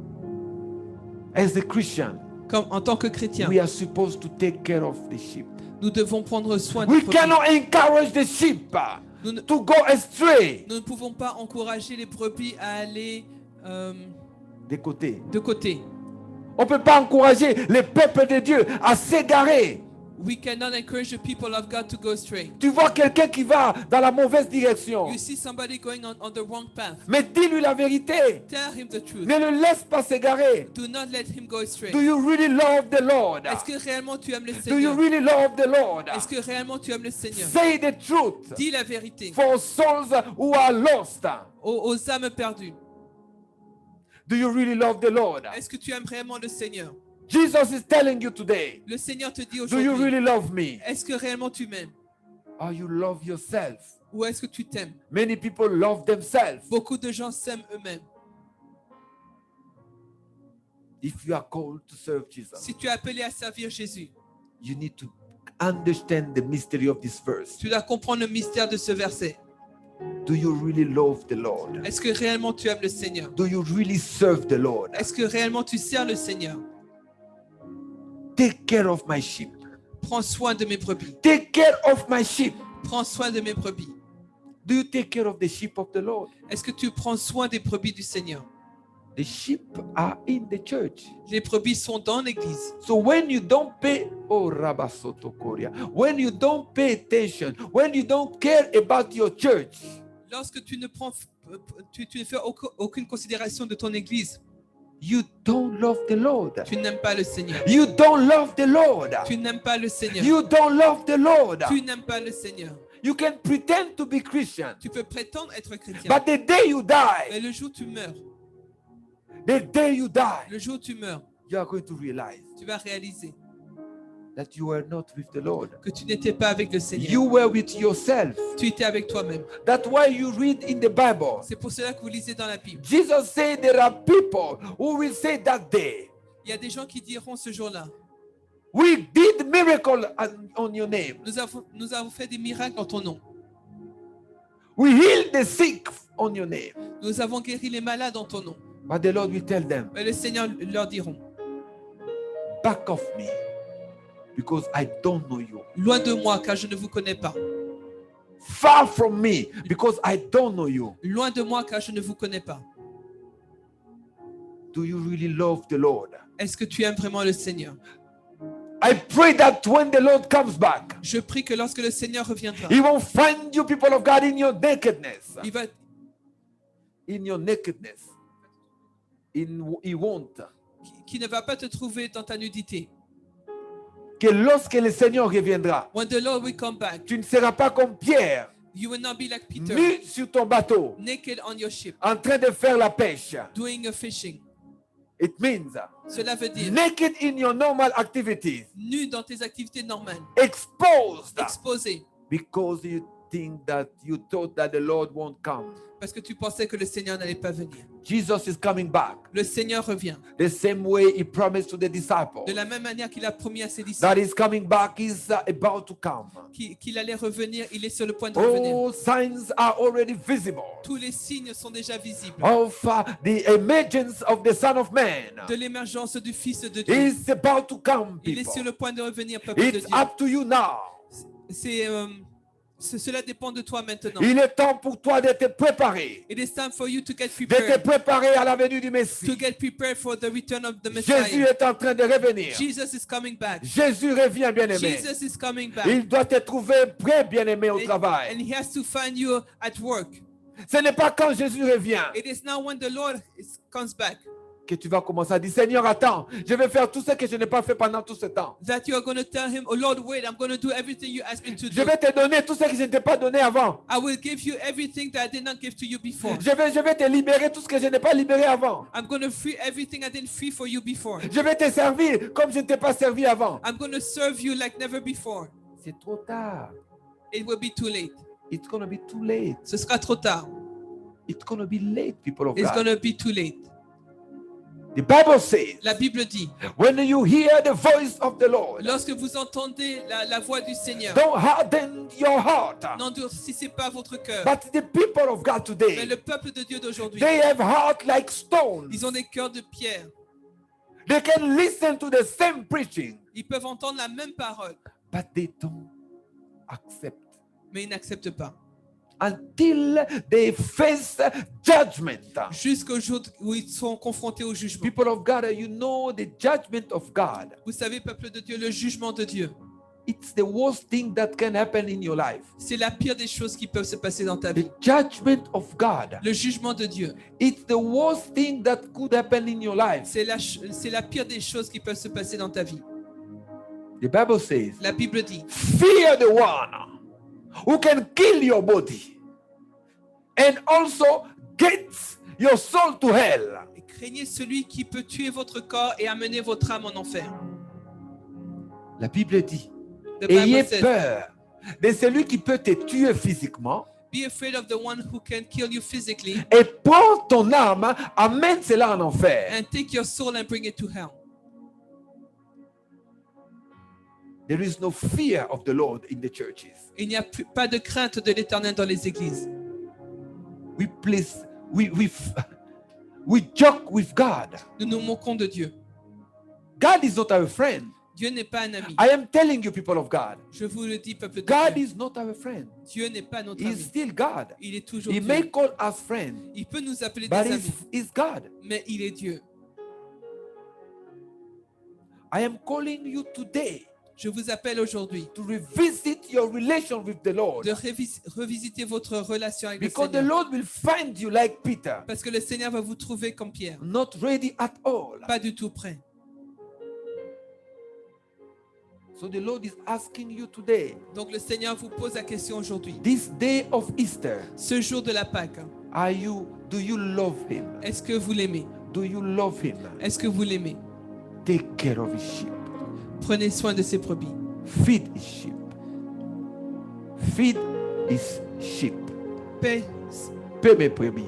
As a Christian, Comme en tant que chrétien, we are supposed to take care of the sheep. nous devons prendre soin des We brebis. cannot encourage the sheep Nous ne, to go astray. nous ne pouvons pas encourager les brebis à aller De côté. de côté. On ne peut pas encourager le peuple de Dieu à s'égarer. We cannot encourage the people of God to go astray. Tu vois quelqu'un qui va dans la mauvaise direction. You see somebody going on the wrong path. Mais dis-lui la vérité. Tell him the truth. Ne le laisse pas s'égarer. Do not let him go astray. Do you really love the Lord? Est-ce que réellement tu aimes le Do you Seigneur? really love the Lord? Est-ce que réellement tu aimes le Seigneur? Say the truth Dis la vérité for souls who are lost. aux âmes perdues. Do you really love the Lord? Est-ce que tu aimes réellement le Seigneur? Jesus is telling you today, Le Seigneur te dit do you aujourd'hui, really love me? est-ce que réellement tu m'aimes? Or you love yourself? Ou est-ce que tu t'aimes? Many people love themselves. Beaucoup de gens s'aiment eux-mêmes. If you are called to serve Jesus, Si tu es appelé à servir Jésus, you need to understand the mystery of this verse. tu dois comprendre le mystère de ce verset. Do you really love the Lord? Est-ce que réellement tu aimes le Seigneur? Do you really serve the Lord? Est-ce que réellement tu sers le Seigneur? Take care of my sheep. Prends soin de mes brebis. Take care of my sheep. Prends soin de mes brebis. Do you take care of the sheep of the Lord? Est-ce que tu prends soin des brebis du Seigneur? The sheep are in the church. Les brebis sont dans l'église. So when you don't pay, oh Rabasoto Korea, when you don't pay attention, when you don't care about your church, Lorsque tu ne prends, tu ne fais aucune considération de ton église, you don't love the Lord. tu n'aimes pas le Seigneur. You don't love the Lord. Tu n'aimes pas le Seigneur. You don't love the Lord. Tu n'aimes pas le Seigneur. You can pretend to be Christian, Tu peux prétendre être chrétien. but the day you die, Mais le jour où tu meurs, the day you die, le jour où tu meurs, you are going to realize tu vas réaliser that you were not with the Lord. que tu n'étais pas avec le Seigneur. You were with yourself. Tu étais avec toi-même. That's why you read in the Bible. C'est pour cela que vous lisez dans la Bible. Jesus said there are people who will say that day, Il y a des gens qui diront ce jour-là, we did miracle on your name. nous avons fait des miracles en ton nom. We healed the sick on your name. Nous avons guéri les malades en ton nom. But the Lord will tell them, Mais le Seigneur leur diront, back off me because I don't know you. loin de moi car je ne vous connais pas. Far from me because I don't know you. Loin de moi car je ne vous connais pas. Do you really love the Lord? Est-ce que tu aimes vraiment le Seigneur? I pray that when the Lord comes back, Je prie que lorsque le Seigneur reviendra, He won't find you, people of God, in your nakedness. il va, In your nakedness. He won't. qui ne va pas te trouver dans ta nudité. Que lorsque le Seigneur reviendra, When the Lord will come back, tu ne seras pas comme Pierre, you will not be like Peter, nu sur ton bateau, naked on your ship, en train de faire la pêche. doing a fishing. It means Cela veut dire naked in your normal activities, nu dans tes activités normales, exposed exposé, because you think that you thought that the Lord won't come. Parce que tu pensais que le Seigneur n'allait pas venir. Jesus is coming back. Le Seigneur revient. The same way he promised to the disciples. De la même manière qu'il a promis à ses That disciples is coming back is about to come. qu'il allait revenir, il est sur le point de revenir. All signs are already visible Tous les signes sont déjà visibles of the emergence of the Son of Man. de l'émergence du Fils de Dieu. He's about to come, Il est sur people. le point de revenir, peuple de It's Dieu. up to you now. Cela dépend de toi maintenant. Il est temps pour toi de te préparer, It is time for you to get de te prepared. préparer à la venue du To Messie. get prepared for the return of the Jésus Messiah. est en train de revenir. Jesus is coming back. Jésus revient, bien-aimé. Jesus is coming back. Il doit te trouver prêt, bien-aimé, au And travail. he has to find you at work. Ce n'est pas quand Jésus revient It is now when the Lord comes back que tu vas commencer à dire, Seigneur, attends, je vais faire tout ce que je n'ai pas fait pendant tout ce temps. that you are going to tell him, oh Lord, wait, I'm going to do everything you asked me to Je do. vais te donner tout ce que je ne t'ai pas donné avant. I will give you everything that I did not give to you before. Je vais te libérer tout ce que je n'ai pas libéré avant. I'm going to free everything I didn't free for you before. Je vais te servir comme je ne t'ai pas servi avant. I'm going to serve you like never before. C'est trop tard. It will be too late. It's going to be too late. Ce sera trop tard. It's going to be late, people of It's going God. to be too late. The Bible says, La Bible dit, when you hear the voice of the Lord, lorsque vous entendez la voix du Seigneur, don't harden your heart. n'endurcissez pas votre cœur. But the people of God Mais today, le peuple de Dieu d'aujourd'hui, they have heart like stones. ils ont des cœurs de pierre. They can listen to the same preaching, Ils peuvent entendre la même parole, but they don't accept mais ils n'acceptent pas. until they face judgment. Jusqu'au jour où ils sont confrontés au jugement. People of God, you know the judgment of God. Vous savez, peuple de Dieu, le jugement de Dieu, It's the worst thing that can happen in your life. c'est la pire des choses qui peuvent se passer dans ta vie. The judgment of God. Le jugement de Dieu, It's the worst thing that could happen in your life. c'est la pire des choses qui peuvent se passer dans ta vie. The Bible says, La Bible dit, fear the one who can kill your body and also gets your soul to hell. et craignez celui qui peut tuer votre corps et amener votre âme en enfer. La Bible dit, The ayez Bible says, peur de celui qui peut te tuer physiquement be afraid of the one who can kill you physically et prends ton âme, amène cela en enfer. and take your soul and bring it to hell. There is no fear of the Lord in the churches. Il n'y a pas de crainte de l'Éternel dans les églises. We joke with God. Nous nous moquons de Dieu. God is not our friend. Dieu n'est pas un ami. I am telling you, people of God, Je vous le dis, peuple de God Dieu. is not our friend. Dieu n'est pas notre He's ami. still God. Il est toujours He Dieu. may call us friend, Il peut nous appeler but des amis, he's God. mais il est Dieu. I am calling you today Je vous appelle aujourd'hui to revisit your relation with the Lord, de revisiter votre relation avec le because the Seigneur. Lord will find you like Peter, Parce que le Seigneur va vous trouver comme Pierre, not ready at all. pas du tout prêt. So the Lord is asking you today, Donc le Seigneur vous pose la question aujourd'hui. this day of Easter, Ce jour de la Pâque, do you love him? est-ce que vous l'aimez? Do you love him? Est-ce que vous l'aimez? Take care of his sheep. Prenez soin de ses brebis. Feed his sheep. Feed his sheep. Paix. Paix mes brebis.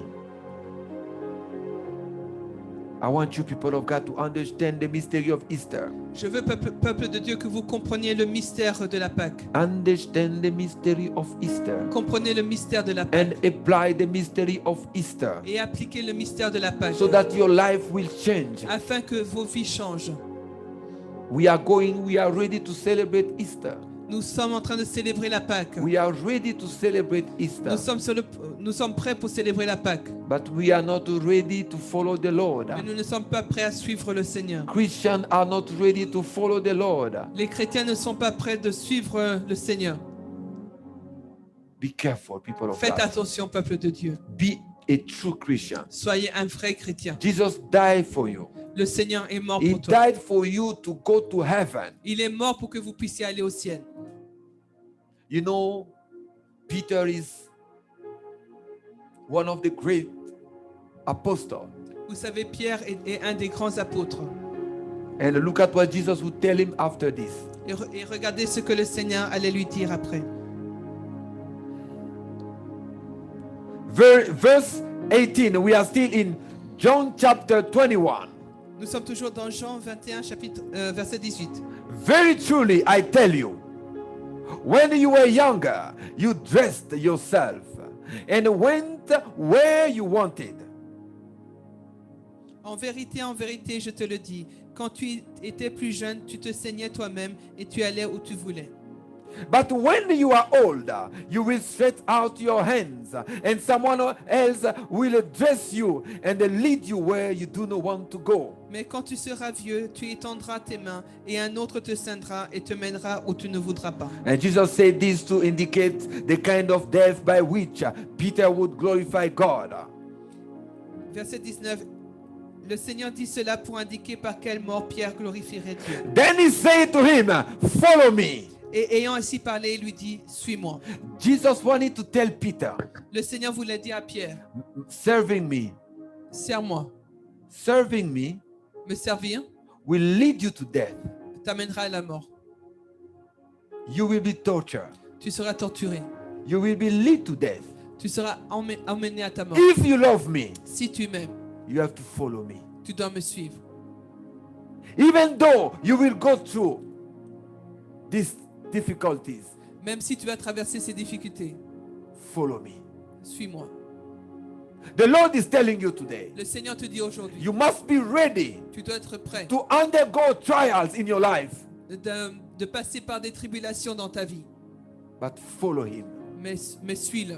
I want you, people of God, to understand the mystery of Easter. Je veux, peuple de Dieu, que vous compreniez le mystère de la Pâque. Understand the mystery of Easter Comprenez le mystère de la Pâque and apply the mystery of Easter et appliquez le mystère de la Pâque so that your life will change. afin que vos vies changent. We are ready to celebrate Easter. Nous sommes en train de célébrer la Pâque. We are ready to celebrate Easter, Nous sommes prêts pour célébrer la Pâque. but we are not ready to follow the Lord. Mais nous ne sommes pas prêts à suivre le Seigneur. Christians are not ready to follow the Lord. Les chrétiens ne sont pas prêts de suivre le Seigneur. Be careful, people of Faites God. attention, peuple de Dieu. Be a true Christian. Soyez un vrai chrétien. Jesus died for you. Le Seigneur est mort He pour toi. died for you to go to heaven. Il est mort pour que vous puissiez aller au ciel. You know, Peter is one of the great apostles. Vous savez, Pierre est un des grands apôtres. And look at what Jesus would tell him after this. Et regardez ce que le Seigneur allait lui dire après. Verse 18, we are still in John chapter 21. Nous sommes toujours dans Jean 21, verset 18. Very truly, I tell you, when you were younger, you dressed yourself and went where you wanted. En vérité, je te le dis, quand tu étais plus jeune, tu te ceignais toi-même et tu allais où tu voulais. But when you are older, you will stretch out your hands, and someone else will dress you and lead you where you do not want to go. Mais quand tu seras vieux, tu étendras tes mains et un autre te ceindra et te mènera où tu ne voudras pas. And Jesus said this to indicate the kind of death by which Peter would glorify God. Verset 19. Le Seigneur dit cela pour indiquer par quelle mort Pierre glorifierait Dieu. Then he said to him, "Follow me." Et ayant ainsi parlé, il lui dit, suis-moi. Jesus wanted to tell Peter, Le Seigneur voulait dire à Pierre, serving me sers-moi. Me servir will lead you to death. t'amènera à la mort. You will be tortured. Tu seras torturé. You will be led to death. Tu seras emmené à ta mort. If you love me, Si tu m'aimes, you have to follow me. tu dois me suivre. Even though you will go through these difficulties, Même si tu vas traverser ces difficultés, follow me. suis-moi. The Lord is telling you today, Le Seigneur te dit aujourd'hui, you must be ready tu dois être prêt to undergo trials in your life, de passer par des tribulations dans ta vie. but follow him. Mais suis-le.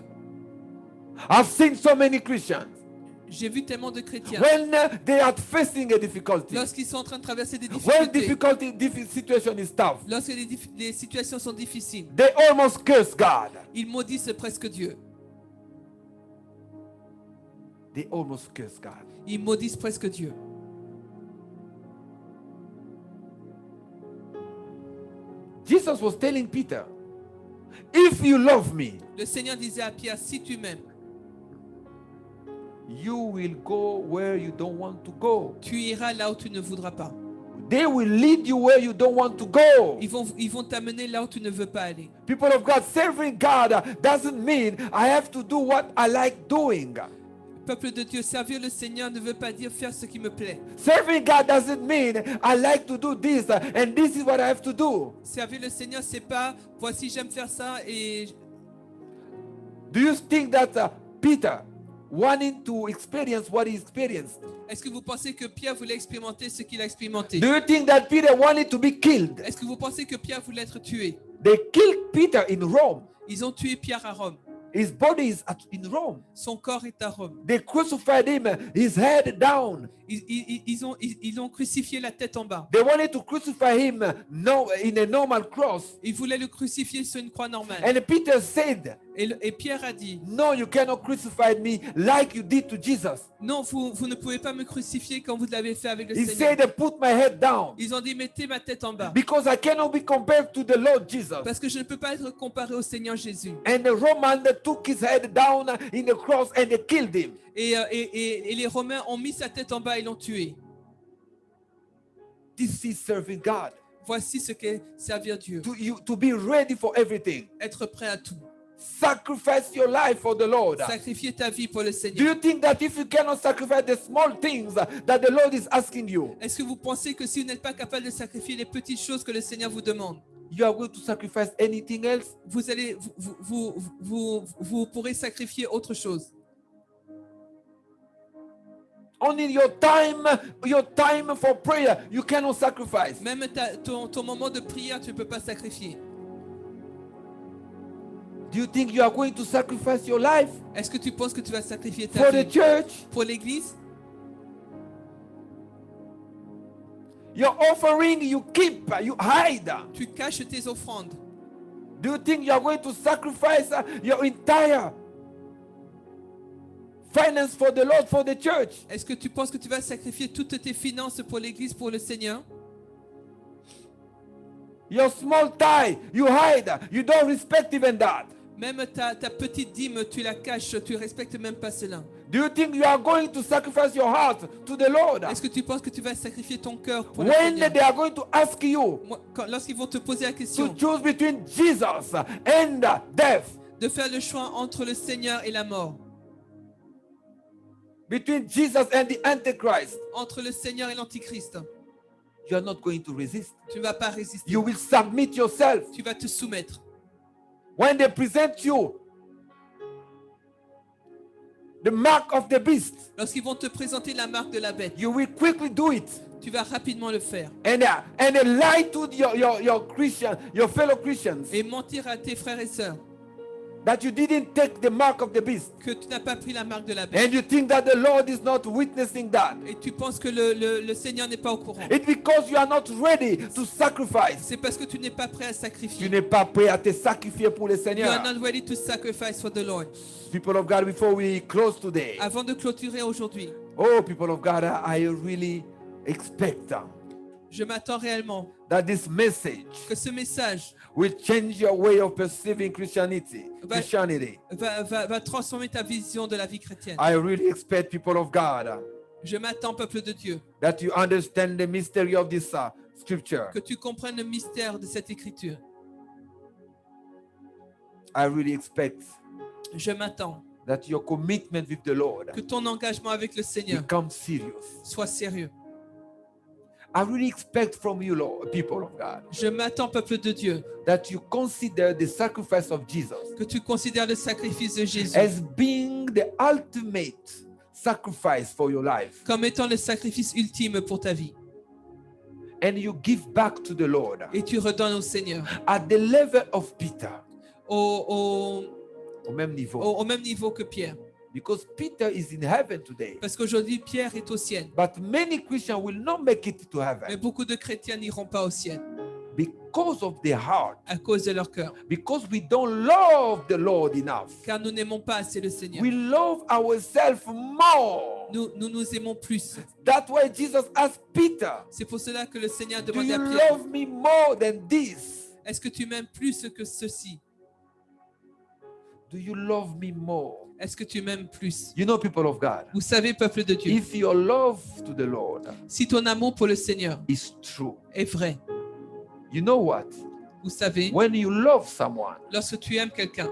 I've seen so many Christians, J'ai vu tellement de chrétiens, when they are facing a difficulty, lorsqu'ils sont en train de traverser des when difficultés, situation is tough, lorsque les situations sont difficiles, they almost curse God. ils maudissent presque Dieu. They almost curse God. Ils maudissent presque Dieu. Jesus was telling Peter, if you love me, Le Seigneur disait à Pierre, si tu m'aimes, you will go where you don't want to go. tu iras là où tu ne voudras pas. They will lead you where you don't want to go. Ils vont t'amener là où tu ne veux pas aller. People of God, serving God doesn't mean I have to do what I like doing. Peuple de Dieu, servir le Seigneur ne veut pas dire faire ce qui me plaît. Serving God doesn't mean I like to do this and this is what I have to do. Servir le Seigneur, c'est pas voici j'aime faire ça et Do you think that Peter wanting to experience what he experienced? est-ce que vous pensez que Pierre voulait expérimenter ce qu'il a expérimenté? Do you think that Peter wanted to be killed? Est-ce que vous pensez que Pierre voulait être tué? They killed Peter in Rome. Ils ont tué Pierre à Rome. His body is in Rome. Son corps est à Rome. They crucified him, his head down. Ils ont crucifié la tête en bas. They wanted to crucify him in a normal cross. Ils voulaient le crucifier sur une croix normale. And Peter said, Et Pierre a dit, no, you cannot crucify me like you did to Jesus. non, vous ne pouvez pas me crucifier comme vous l'avez fait avec le He Seigneur. said, put my head down Ils ont dit, mettez ma tête en bas. because I cannot be compared to the Lord Jesus. Parce que je ne peux pas être comparé au Seigneur Jésus. And the Roman took his head down in the cross and they killed him. Et les Romains ont mis sa tête en bas et l'ont tué. This is serving God. Voici ce qu'est servir Dieu. To be ready for everything. Être prêt à tout. Sacrifice your life for the Lord. Sacrifier ta vie pour le Do Seigneur. you think that if you cannot sacrifice the small things that the Lord is asking you, Est-ce que vous pensez que si vous n'êtes pas capable de sacrifier les petites choses que le Seigneur vous demande, you are going to sacrifice anything else? vous pourrez sacrifier autre chose? Only your time for prayer, you cannot sacrifice. Même ton moment de prière, tu ne peux pas sacrifier. Do you think you are going to sacrifice your life Est-ce que tu penses que tu vas sacrifier ta for the vie church? pour l'Église? Your offering, you keep, you hide. Tu caches tes offrandes. Do you think you are going to sacrifice your entire finance for the Lord, for the church? Est-ce que tu penses que tu vas sacrifier toutes tes finances pour l'Église, pour le Seigneur? Your small tithe, you hide. You don't respect even that. Même ta petite dîme, tu la caches, tu ne respectes même pas cela. Do you think you are going to sacrifice your heart to the Lord? Est-ce que tu penses que tu vas sacrifier ton cœur pour le When Seigneur? they are going to ask you Lorsqu'ils vont te poser la to question choose between Jesus and death, de faire le choix entre le Seigneur et la mort, between Jesus and the Antichrist, entre le Seigneur et l'Antichrist, you are not going to resist. tu ne vas pas résister. You will submit yourself. Tu vas te soumettre. When they present you the mark of the beast, Lorsqu'ils vont te présenter la marque de la bête, you will quickly do it. tu vas rapidement le faire. And lie to your Christian, your fellow Christians, Et mentir à tes frères et sœurs that you didn't take the mark of the beast. que tu n'as pas pris la marque de la bête. And you think that the Lord is not witnessing that. Et tu penses que le Seigneur n'est pas au courant. It's because you are not ready to sacrifice. C'est parce que tu n'es pas prêt à Tu sacrifier. n'es pas prêt à te sacrifier pour le You Seigneur. are not ready to sacrifice for the Lord. People of God, before we close today, Avant de clôturer aujourd'hui, oh, people of God, I really expect je m'attends réellement that this message que ce message will change your way of perceiving Christianity. Va- Christianity. va transformer ta vision de la vie chrétienne. I really expect, people of God, Je m'attends, peuple de Dieu, that you understand the mystery of this scripture. que tu comprennes le mystère de cette écriture. I really expect Je m'attends that your commitment with the Lord que ton engagement avec le Seigneur becomes serious. soit sérieux. I really expect from you, Lord, people of God, Je m'attends, peuple de Dieu, that you consider the sacrifice of Jesus que tu considères le sacrifice de Jésus as being the ultimate sacrifice for your life. comme étant le sacrifice ultime pour ta vie. And you give back to the Lord Et tu redonnes au Seigneur at the level of Peter, au au même niveau. même niveau que Pierre. Because Peter is in heaven today. Parce qu'aujourd'hui, Pierre est au ciel. But many Christians will not make it to Mais heaven beaucoup de chrétiens n'iront pas au ciel because of their heart. à cause de leur cœur. Because we don't love the Lord enough. Car nous n'aimons pas assez le Seigneur. We love ourselves more. Nous aimons plus. That's why Jesus asked Peter, C'est pour cela que le Seigneur do demande you à Pierre, love me more than this? est-ce que tu m'aimes plus que ceci? Do you love me more? Est-ce que tu m'aimes plus? You know, people of God, Vous savez, peuple de Dieu, if your love to the Lord si ton amour pour le Seigneur is true, est vrai, you know what? vous savez, When you love someone, lorsque tu aimes quelqu'un,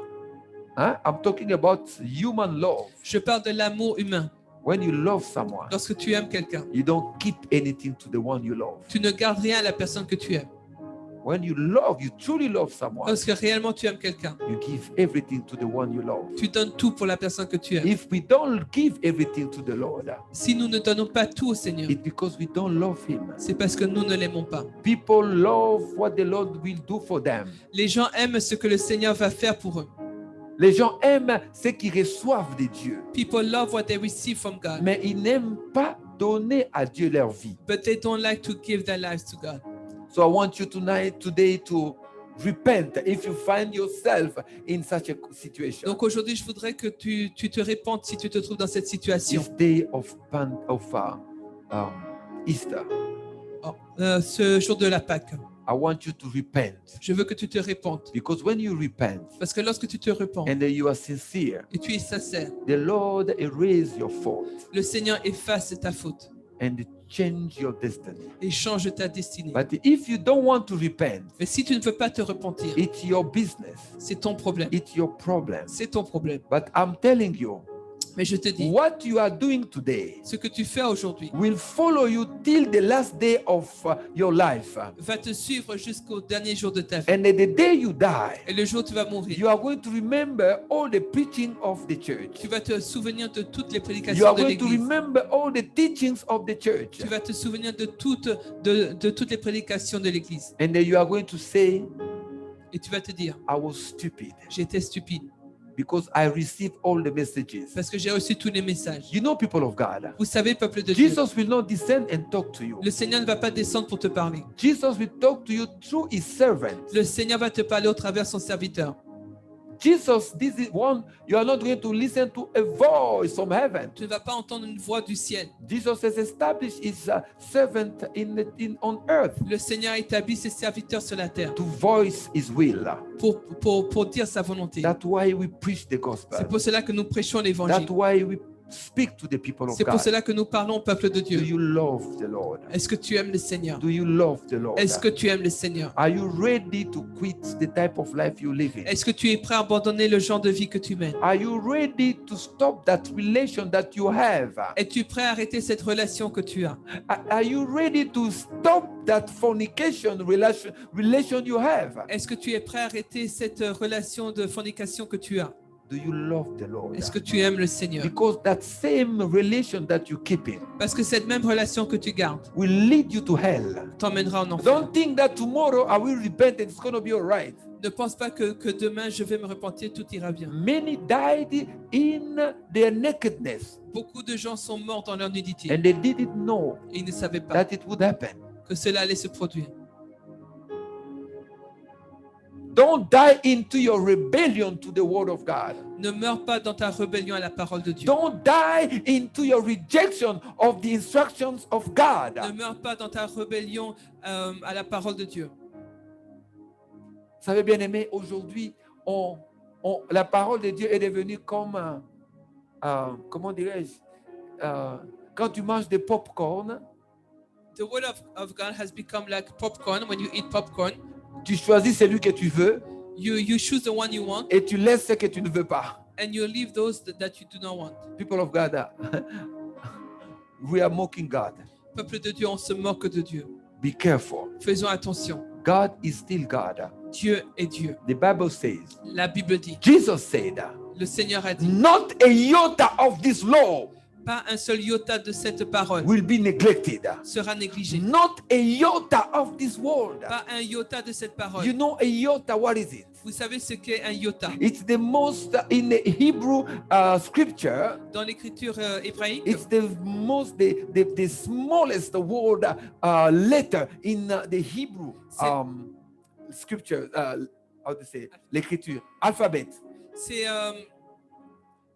I'm talking about human love. je parle de l'amour humain. When you love someone, Lorsque tu aimes quelqu'un, you don't keep anything to the one you love. tu ne gardes rien à la personne que tu aimes. When you love, you truly love someone, Lorsque réellement tu aimes quelqu'un, you give everything to the one you love. tu donnes tout pour la personne que tu aimes. If we don't give everything to the Lord, Si nous ne donnons pas tout au Seigneur, it's because we don't love Him. c'est parce que nous ne l'aimons pas. People love what the Lord will do for them. Les gens aiment ce que le Seigneur va faire pour eux. Les gens aiment ce qu'ils reçoivent de Dieu, People love what they receive from God, mais ils n'aiment pas donner à Dieu leur vie. but they don't like to give their lives to God. So I want you today to repent if you find yourself in such a situation. Donc aujourd'hui, je voudrais que tu te répandes si tu te trouves dans cette situation. This day of Easter, Ce jour de la Pâque, I want you to repent, je veux que tu te répandes. because when you repent Parce que lorsque tu te repens and you are sincere, et tu es sincère, the Lord erase your fault le Seigneur efface ta faute and change your destiny. et change ta destinée. But if you don't want to repent, Mais si tu ne veux pas te repentir, it's your business, c'est ton problème. it's your problem. C'est ton problème. But I'm telling you, Mais je te dis, what you are doing today ce que tu fais aujourd'hui will follow you till the last day of your life. va te suivre jusqu'au dernier jour de ta vie. And the day you die, Et le jour où tu vas mourir, you are going to remember all the preaching of the church. tu vas te souvenir de toutes les You prédications are de going to l'Église. remember all the teachings of the church. Tu vas te souvenir de toutes les prédications de l'Église. And then you are going to say, Et tu vas te dire, I was stupid j'étais stupide because I received all the messages. parce que j'ai reçu tous les messages. You know, people of God, Vous savez, peuple de Dieu, Jesus will not descend and talk to you. le Seigneur ne va pas descendre pour te parler. Jesus will talk to you through his servant. Le Seigneur va te parler au travers de son serviteur. Jesus, this is one, you are not going to listen to a voice from heaven. Tu ne vas pas entendre une voix du ciel. Jesus has established his servant on earth Le Seigneur établit ses serviteurs sur la terre to voice his will. pour dire sa volonté. That's why we preach the gospel. C'est pour cela que nous prêchons l'évangile. That's why we speak to the people of C'est pour God. cela que nous parlons au peuple de Do Dieu. you love the Lord? Est-ce que tu aimes le Seigneur? Do you love the Lord? Est-ce que tu aimes le Seigneur? Are you ready to quit the type of life you live in? Est-ce que tu es prêt à abandonner le genre de vie que tu mènes? Are you ready to stop that relation that you have? Es-tu prêt à arrêter cette relation que tu as? Are you ready to stop that fornication relation you have? Est-ce que tu es prêt à arrêter cette relation de fornication que tu as? Do you love the Lord? Est-ce que tu aimes le Seigneur? Because that same relation that you keep in Parce que cette même relation que tu gardes will lead you to hell. t'emmènera en enfer. Don't think that tomorrow I will repent and it's going to be all right. Ne pense pas que demain je vais me repentir, tout ira bien. Many died in their nakedness Beaucoup de gens sont morts dans leur nudité and they didn't know et ils ne savaient pas that it would happen. que cela allait se produire. Don't die into your rebellion to the word of God. Ne meurs pas dans ta rébellion à la parole de Dieu. Don't die into your rejection of the instructions of God. Ne meurs pas dans ta rébellion à la parole de Dieu. Vous savez, bien aimé, aujourd'hui, la parole de Dieu est devenue comme, comment dirais-je, quand tu manges des pop-corn, The word of God has become like popcorn. When you eat popcorn, tu choisis celui que tu veux you choose the one you want et tu laisses ce que tu ne veux pas. and you leave those that you do not want. People of God, we are mocking God. Peuple de Dieu, on se moque de Dieu. Be careful. Faisons attention. God is still God. Dieu est Dieu. The Bible says, La Bible dit, Jesus said, le Seigneur a dit, not a iota of this law pas un seul iota de cette parole will be neglected. sera négligé. Not a iota of this word. Pas un iota de cette parole. You know a iota, what is it? Vous savez ce qu'est un iota? It's the most, in the Hebrew scripture, Dans l'écriture hébraïque, it's the most, the smallest word, letter in the Hebrew scripture, how to say, l'écriture, alphabet.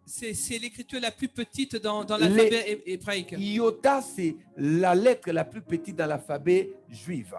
c'est l'écriture la plus petite dans l'alphabet hébraïque. Iota, c'est la lettre la plus petite dans l'alphabet juif.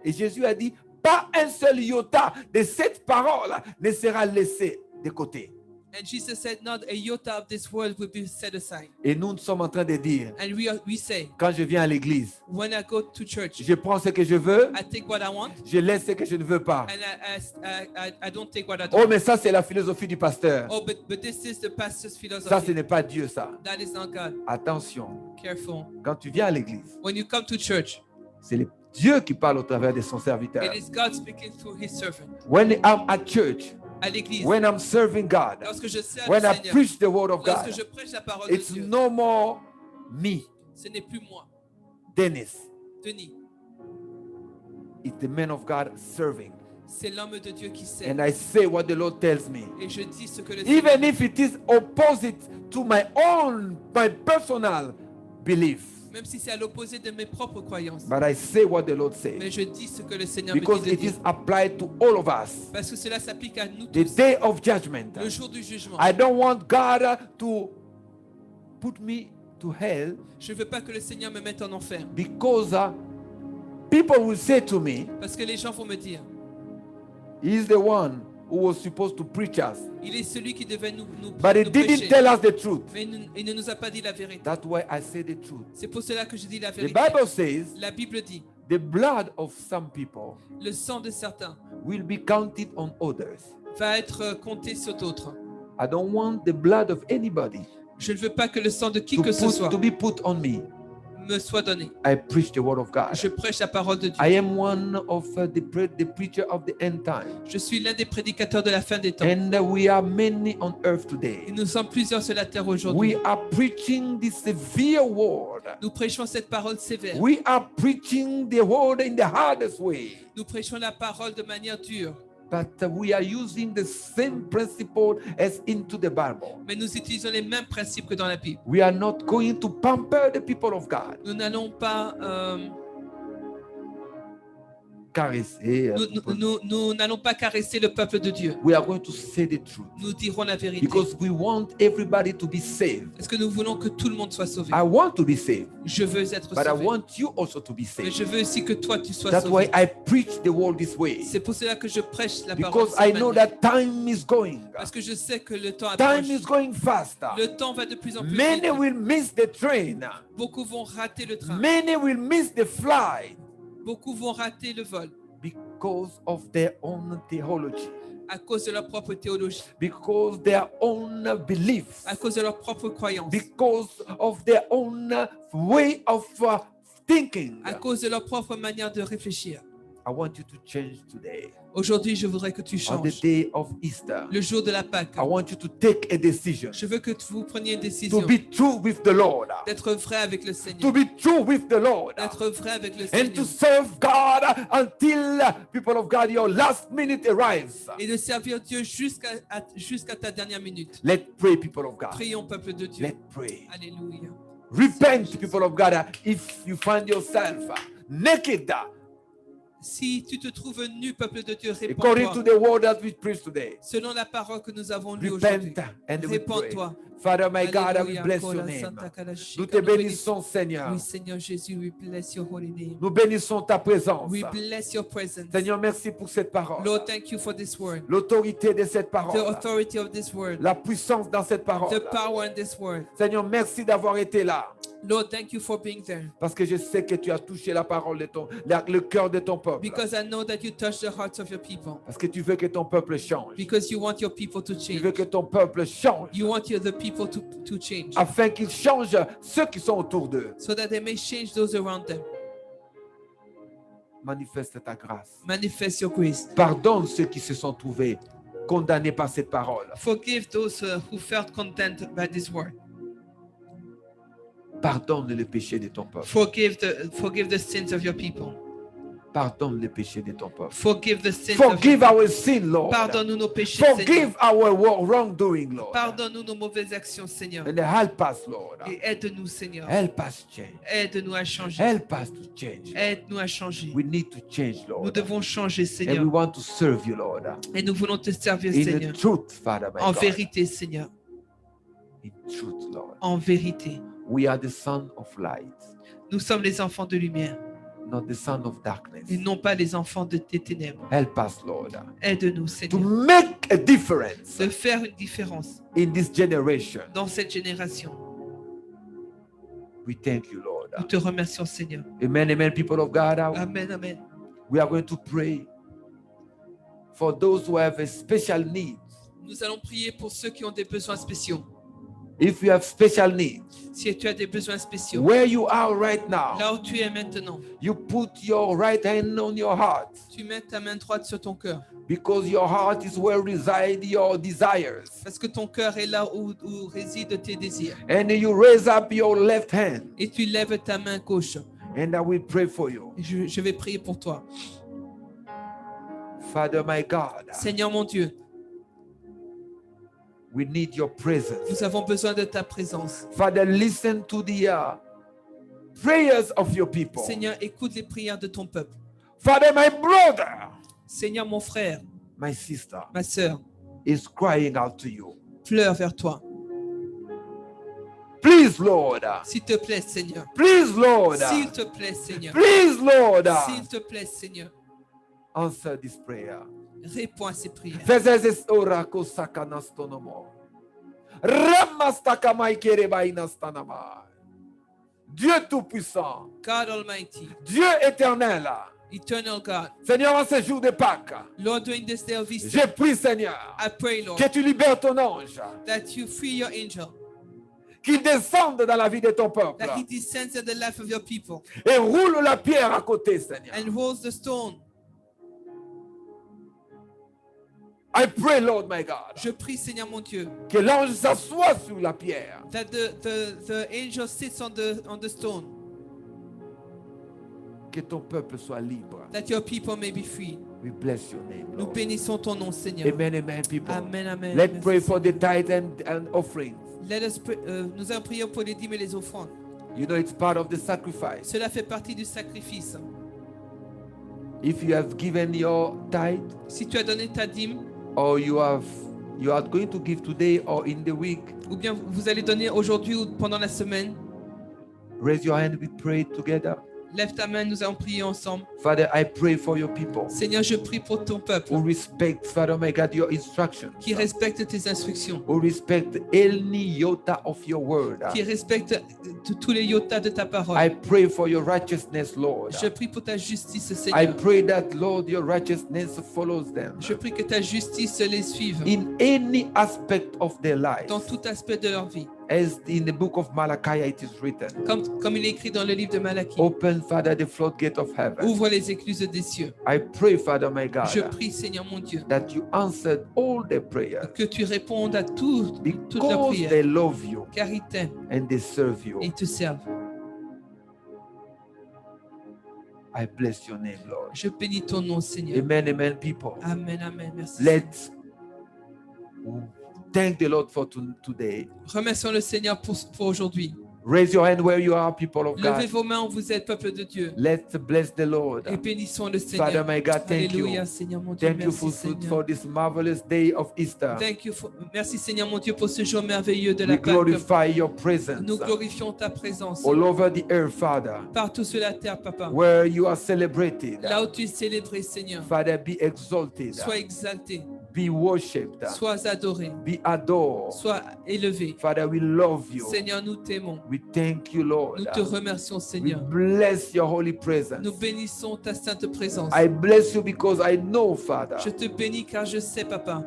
Et Jésus a dit, pas un seul iota de cette parole ne sera laissé de côté. And Jesus said, not a iota of this world will be set aside. Et nous sommes en train de dire, And we say, quand je viens à l'église, when I go to church, je prends ce que je veux, I take what I want, je laisse ce que je ne veux pas. and I don't take what I Oh, don't. mais ça, c'est la philosophie du pasteur. Oh, but this is the pastor's Ça, ce philosophy. n'est pas Dieu, ça. That is not God. Attention, Careful. quand tu viens à l'église, When you come to church, c'est Dieu qui parle au travers de son serviteur. it is God speaking through His servant. When I'm at church, À l'église, when I'm serving God, lorsque je sers when le I Seigneur, preach the word of lorsque God, je prêche la parole de it's Dieu, no more me, ce n'est plus moi, Dennis. Denis. It's the man of God serving. C'est l'homme de Dieu qui sert. And I say what the Lord tells me. Et je dis ce que le Even Seigneur, if it is opposite to my personal belief. même si c'est à l'opposé de mes propres croyances, But I say what the Lord mais says. je dis ce que le Seigneur me Because dit de it dire. is applied to all of us. Parce que cela s'applique à nous The tous. day of judgment. Le jour du jugement. I don't want God to put me to hell Je ne veux pas que le Seigneur me mette en enfer. because people will say to me, Parce que les gens vont me dire, he's the one who was supposed to preach us. il est celui qui devait nous But he nous didn't prêcher. tell us the truth. Mais il ne nous a pas dit la vérité. That's why I say the truth. C'est pour cela que je dis la The vérité. Bible says La Bible dit, the blood of some people le sang de certains will be counted on others. va être compté sur d'autres. I don't want the blood of anybody Je ne veux pas que le sang de qui que ce soit to be put on me. me soit donné. I preach the word of God. Je prêche la parole de Dieu. I am one of the preacher of the end time. Je suis l'un des prédicateurs de la fin des temps. And we are many on earth Et today. nous sommes plusieurs sur la terre aujourd'hui. We are preaching the severe word. Nous prêchons cette parole sévère. We are preaching the word in the hardest way. Nous prêchons la parole de manière dure. But we are using the same principle as into the Bible. Mais nous utilisons les mêmes principes que dans la Bible. We are not going to pamper the people of God. Nous n'allons pas caresser. Nous n'allons pas caresser le peuple de Dieu. We are going to say the truth. Nous dirons la vérité. Because we want everybody to be saved. Parce que nous voulons que tout le monde soit sauvé. I want to be saved. Je veux être But I sauvé. want you also to be Mais saved. je veux aussi que toi, tu sois That's why sauvé. I preach the word this way. C'est pour cela que je prêche la parole. Because de cette I know manière. that time is going. Parce que je sais que le temps Time approche. is going faster. Le temps va de plus en plus Many vite. will miss the train. Beaucoup vont rater le train. Many will miss the flight Beaucoup vont rater le vol because of their own theology, à cause de leur propre théologie, because their own beliefs, à cause de leur propre croyance, because of their own way of thinking. à cause de leur propre manière de réfléchir. I want you to change today. Aujourd'hui, je voudrais que tu On the changes. day of Easter, Le jour de la Pâque, I want you to take a decision je veux que vous preniez une to décision be true with the Lord, d'être vrai avec le to Seigneur, be true with the Lord, d'être vrai avec le and to Seigneur serve God until, people of God, your last minute arrives. et de servir Dieu jusqu'à ta dernière minute. Let's pray, people of God. Prions, peuple de Dieu. Let's pray. Alléluia. Repent, people of God, if you find yourself naked, Si tu te trouves nu, peuple de Dieu, according to répands-toi. the word that we preach today. Selon la parole que nous avons lue aujourd'hui, Repent and we pray. répands-toi. Father, my God, we Alléluia. bless your Kola name. Santa Kalashika. Nous te bénissons, Seigneur. Oui, Seigneur Jésus, we bless your holy name. Nous bénissons ta présence. We bless your presence. Seigneur, merci pour cette parole. Lord, thank you for this word. L'autorité de cette The parole. authority of this word. La puissance dans cette parole. The power in this word. Seigneur, merci d'avoir été là. Lord, thank you for being there. Parce que je sais que tu as touché la parole de le cœur de ton peuple. Because I know that you touch the hearts of your people. Parce que tu veux que ton peuple change. Because you want your people to Tu veux change. que ton peuple change. You want the people to change. Afin qu'ils changent ceux qui sont autour d'eux. So that they may change those around them. Manifeste ta grâce. Manifest your grace. Pardonne ceux qui se sont trouvés condamnés par cette parole. Forgive those who felt content by this word. Pardonne le péché de ton peuple. Forgive the sins of your people. Pardonne le péché de ton peuple. Forgive the sins of your Forgive our sin, Lord. Pardonne-nous nos péchés, Seigneur. Forgive our wrongdoing, Lord. Pardonne-nous nos mauvaises actions, Seigneur. And help us, Lord. Et aide-nous, Seigneur. Help us change. Aide-nous à changer. Help us to change. Aide-nous à changer. We need to change, Nous Lord. devons changer, And we Seigneur. want to serve you, Lord. Et nous voulons te servir, In Seigneur. the truth, Father, my En God. vérité, Seigneur. In truth, Lord. En vérité. We are the son of light, Nous sommes les enfants de lumière not the son of darkness. et non pas les enfants des ténèbres. Help us, Lord, Aide-nous, to Seigneur, make a difference de faire une différence in this generation. dans cette génération. We thank you, Lord. Nous te remercions, Seigneur. Amen, amen, people of God. Amen, amen. We are going to pray for those who have a special needs. Nous allons prier pour ceux qui ont des besoins spéciaux. If you have special needs, Si tu as des besoins spéciaux, where you are right now, là où tu es maintenant, you put your right hand on your heart, tu mets ta main droite sur ton cœur. because your heart is where reside your desires. Parce que ton cœur est là où résident tes désirs. And you raise up your left hand, Et tu lèves ta main gauche. and I will pray for you. Et je vais prier pour toi. Father, my God, Seigneur mon Dieu, we need your presence. nous avons besoin de ta présence. Father, listen to the prayers of your people. Seigneur, écoute les prières de ton peuple. Father, my brother, Seigneur, mon frère, my sister ma sœur, is crying out to you. pleure vers toi. Please, Lord. S'il te plaît, Seigneur. Please, Lord. S'il te plaît, Seigneur. Please, Lord. S'il te plaît, Seigneur. Answer this prayer. Réponds à ces prières. Fezes orako sakanastonomo. Ramastakamaykerebainastanama. Dieu Tout-Puissant, God Almighty, Dieu éternel, eternal God, Seigneur, en ce jour de Pâques, Lord, during this day of Easter, je prie, Seigneur, I pray, Lord, que tu libères ton ange, that you free your angel, qu'il descende dans la vie de ton peuple that he descends in the life of your people et roule la pierre à côté, Seigneur. and rolls the stone. I pray, Lord, my God, Je prie, Seigneur mon Dieu, que l'ange s'assoie sur la pierre, that the angel sits on the stone, que ton peuple soit libre. that your people may be free. We bless your name, Nous Lord. bénissons ton nom, Seigneur. Amen, amen, people. Amen, amen. Let's Merci, pray for the Seigneur. tithe and offerings. Let us pray, nous allons prier pour les dîmes et les offrandes. You know, it's part of the sacrifice. Cela fait partie du sacrifice. If you have given your tithe, Si tu as donné ta dîme, or you are going to give today or in the week, ou bien vous allez donner aujourd'hui ou pendant la semaine, raise your hand, we pray together. lève ta main, nous allons prier ensemble. Father, I pray for your people Seigneur, je prie pour ton peuple who respect, Father, my God, your instructions, qui respecte tes instructions, who respect any iota of your word. qui respecte tous les yotas de ta parole. I pray for your righteousness, Lord. Je prie pour ta justice, I Seigneur. pray that, Lord, your righteousness follows them Je prie que ta justice les suive in any aspect of their life. dans tout aspect de leur vie. As in the book of Malachi it is written, Comme il est écrit dans le livre de Malachie. open, Father, the floodgate of heaven. Ouvre les écluses des cieux. I pray, Father, my God, Je prie, Seigneur mon Dieu, that you answered all their prayers que tu répondes à toute leur because prière, they love you car ils t'aiment and they serve you. et ils te servent. I bless your name, Lord. Je bénis ton nom, Seigneur. Amen, amen, people. Amen, amen. Merci. Let's thank the Lord for today. Remercions le Seigneur pour aujourd'hui. Raise your hand where you are, people of Levez God. vos mains où vous êtes, peuple de Dieu. Let's bless the Lord. Et bénissons le Father, Seigneur. my God, thank Alléluia, you. Seigneur mon Dieu. Thank you Merci, for Seigneur. this marvelous day of Easter. Merci, Seigneur mon Dieu, pour ce jour merveilleux de We la Pâque. glorify your presence Nous glorifions ta présence all over the earth, Father, partout sur la terre, Papa. where you are celebrated. Là où tu es célébré, Seigneur, Father, be exalted, sois exalté, be worshipped, sois adoré, be adored. sois élevé. Father, we love you. Seigneur, nous t'aimons. We thank you, Lord. Nous te remercions, We Seigneur. bless your holy presence. Nous bénissons ta sainte présence. I bless you because I know, Father, Je te bénis car je sais, Papa,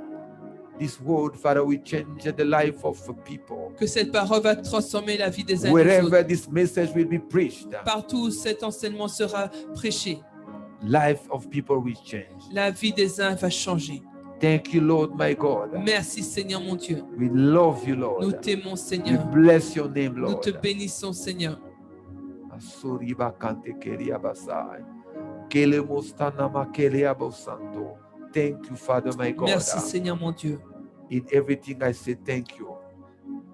this word, Father, will change the life of people. que cette parole va transformer la vie des uns et des Wherever autres. this message will be preached, Partout où cet enseignement sera prêché, life of people will change. la vie des uns va changer. Thank you, Lord, my God. Merci, Seigneur mon Dieu. We love you, Nous Lord. t'aimons, We Seigneur. bless your name, Nous te Lord. bénissons, Seigneur. Asuriba kante keria basai. Kele mostana makelia bosando. Thank you, Father, my God. Merci, Seigneur mon Dieu. In everything I say thank you.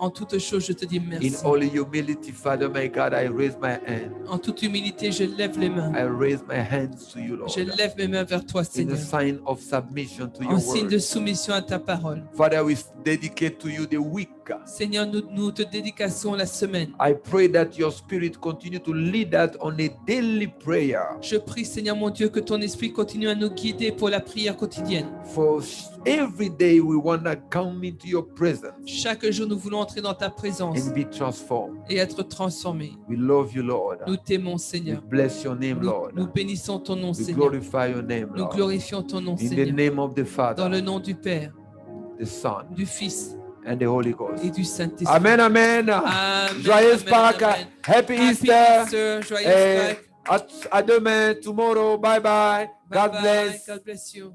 En toute chose, je te dis In merci. all humility, Father, my God, I raise my hand. En toute humilité, je lève les mains. I raise my hands to you, Lord. Je lève mes mains vers toi, In a Seigneur. sign of submission to your En signe de word. soumission à ta parole. Father, we dedicate to you the week. Seigneur, nous te dédicassons la semaine. I pray that your spirit continue to lead us on a daily prayer. Je prie, Seigneur mon Dieu, que ton esprit continue à nous guider pour la prière quotidienne. For every day we want to come into your presence Chaque jour, nous voulons entrer dans ta présence and be transformed. et être transformés. We love you, Lord. Nous t'aimons, We Seigneur. bless your name, Nous Lord. bénissons ton nom, We Seigneur. glorify your name, Nous Lord. glorifions ton nom, In the Seigneur. name of the Dans Father, le nom du Père, the Son, du Fils and the Holy et Ghost. du Saint-Esprit. Amen, amen. Amen, Joyeuse amen, Pâques. amen. Happy Happy Easter. Easter, joyeuse Et Pâques. à demain, tomorrow. Bye bye. Bye God bye. bless. God bless you.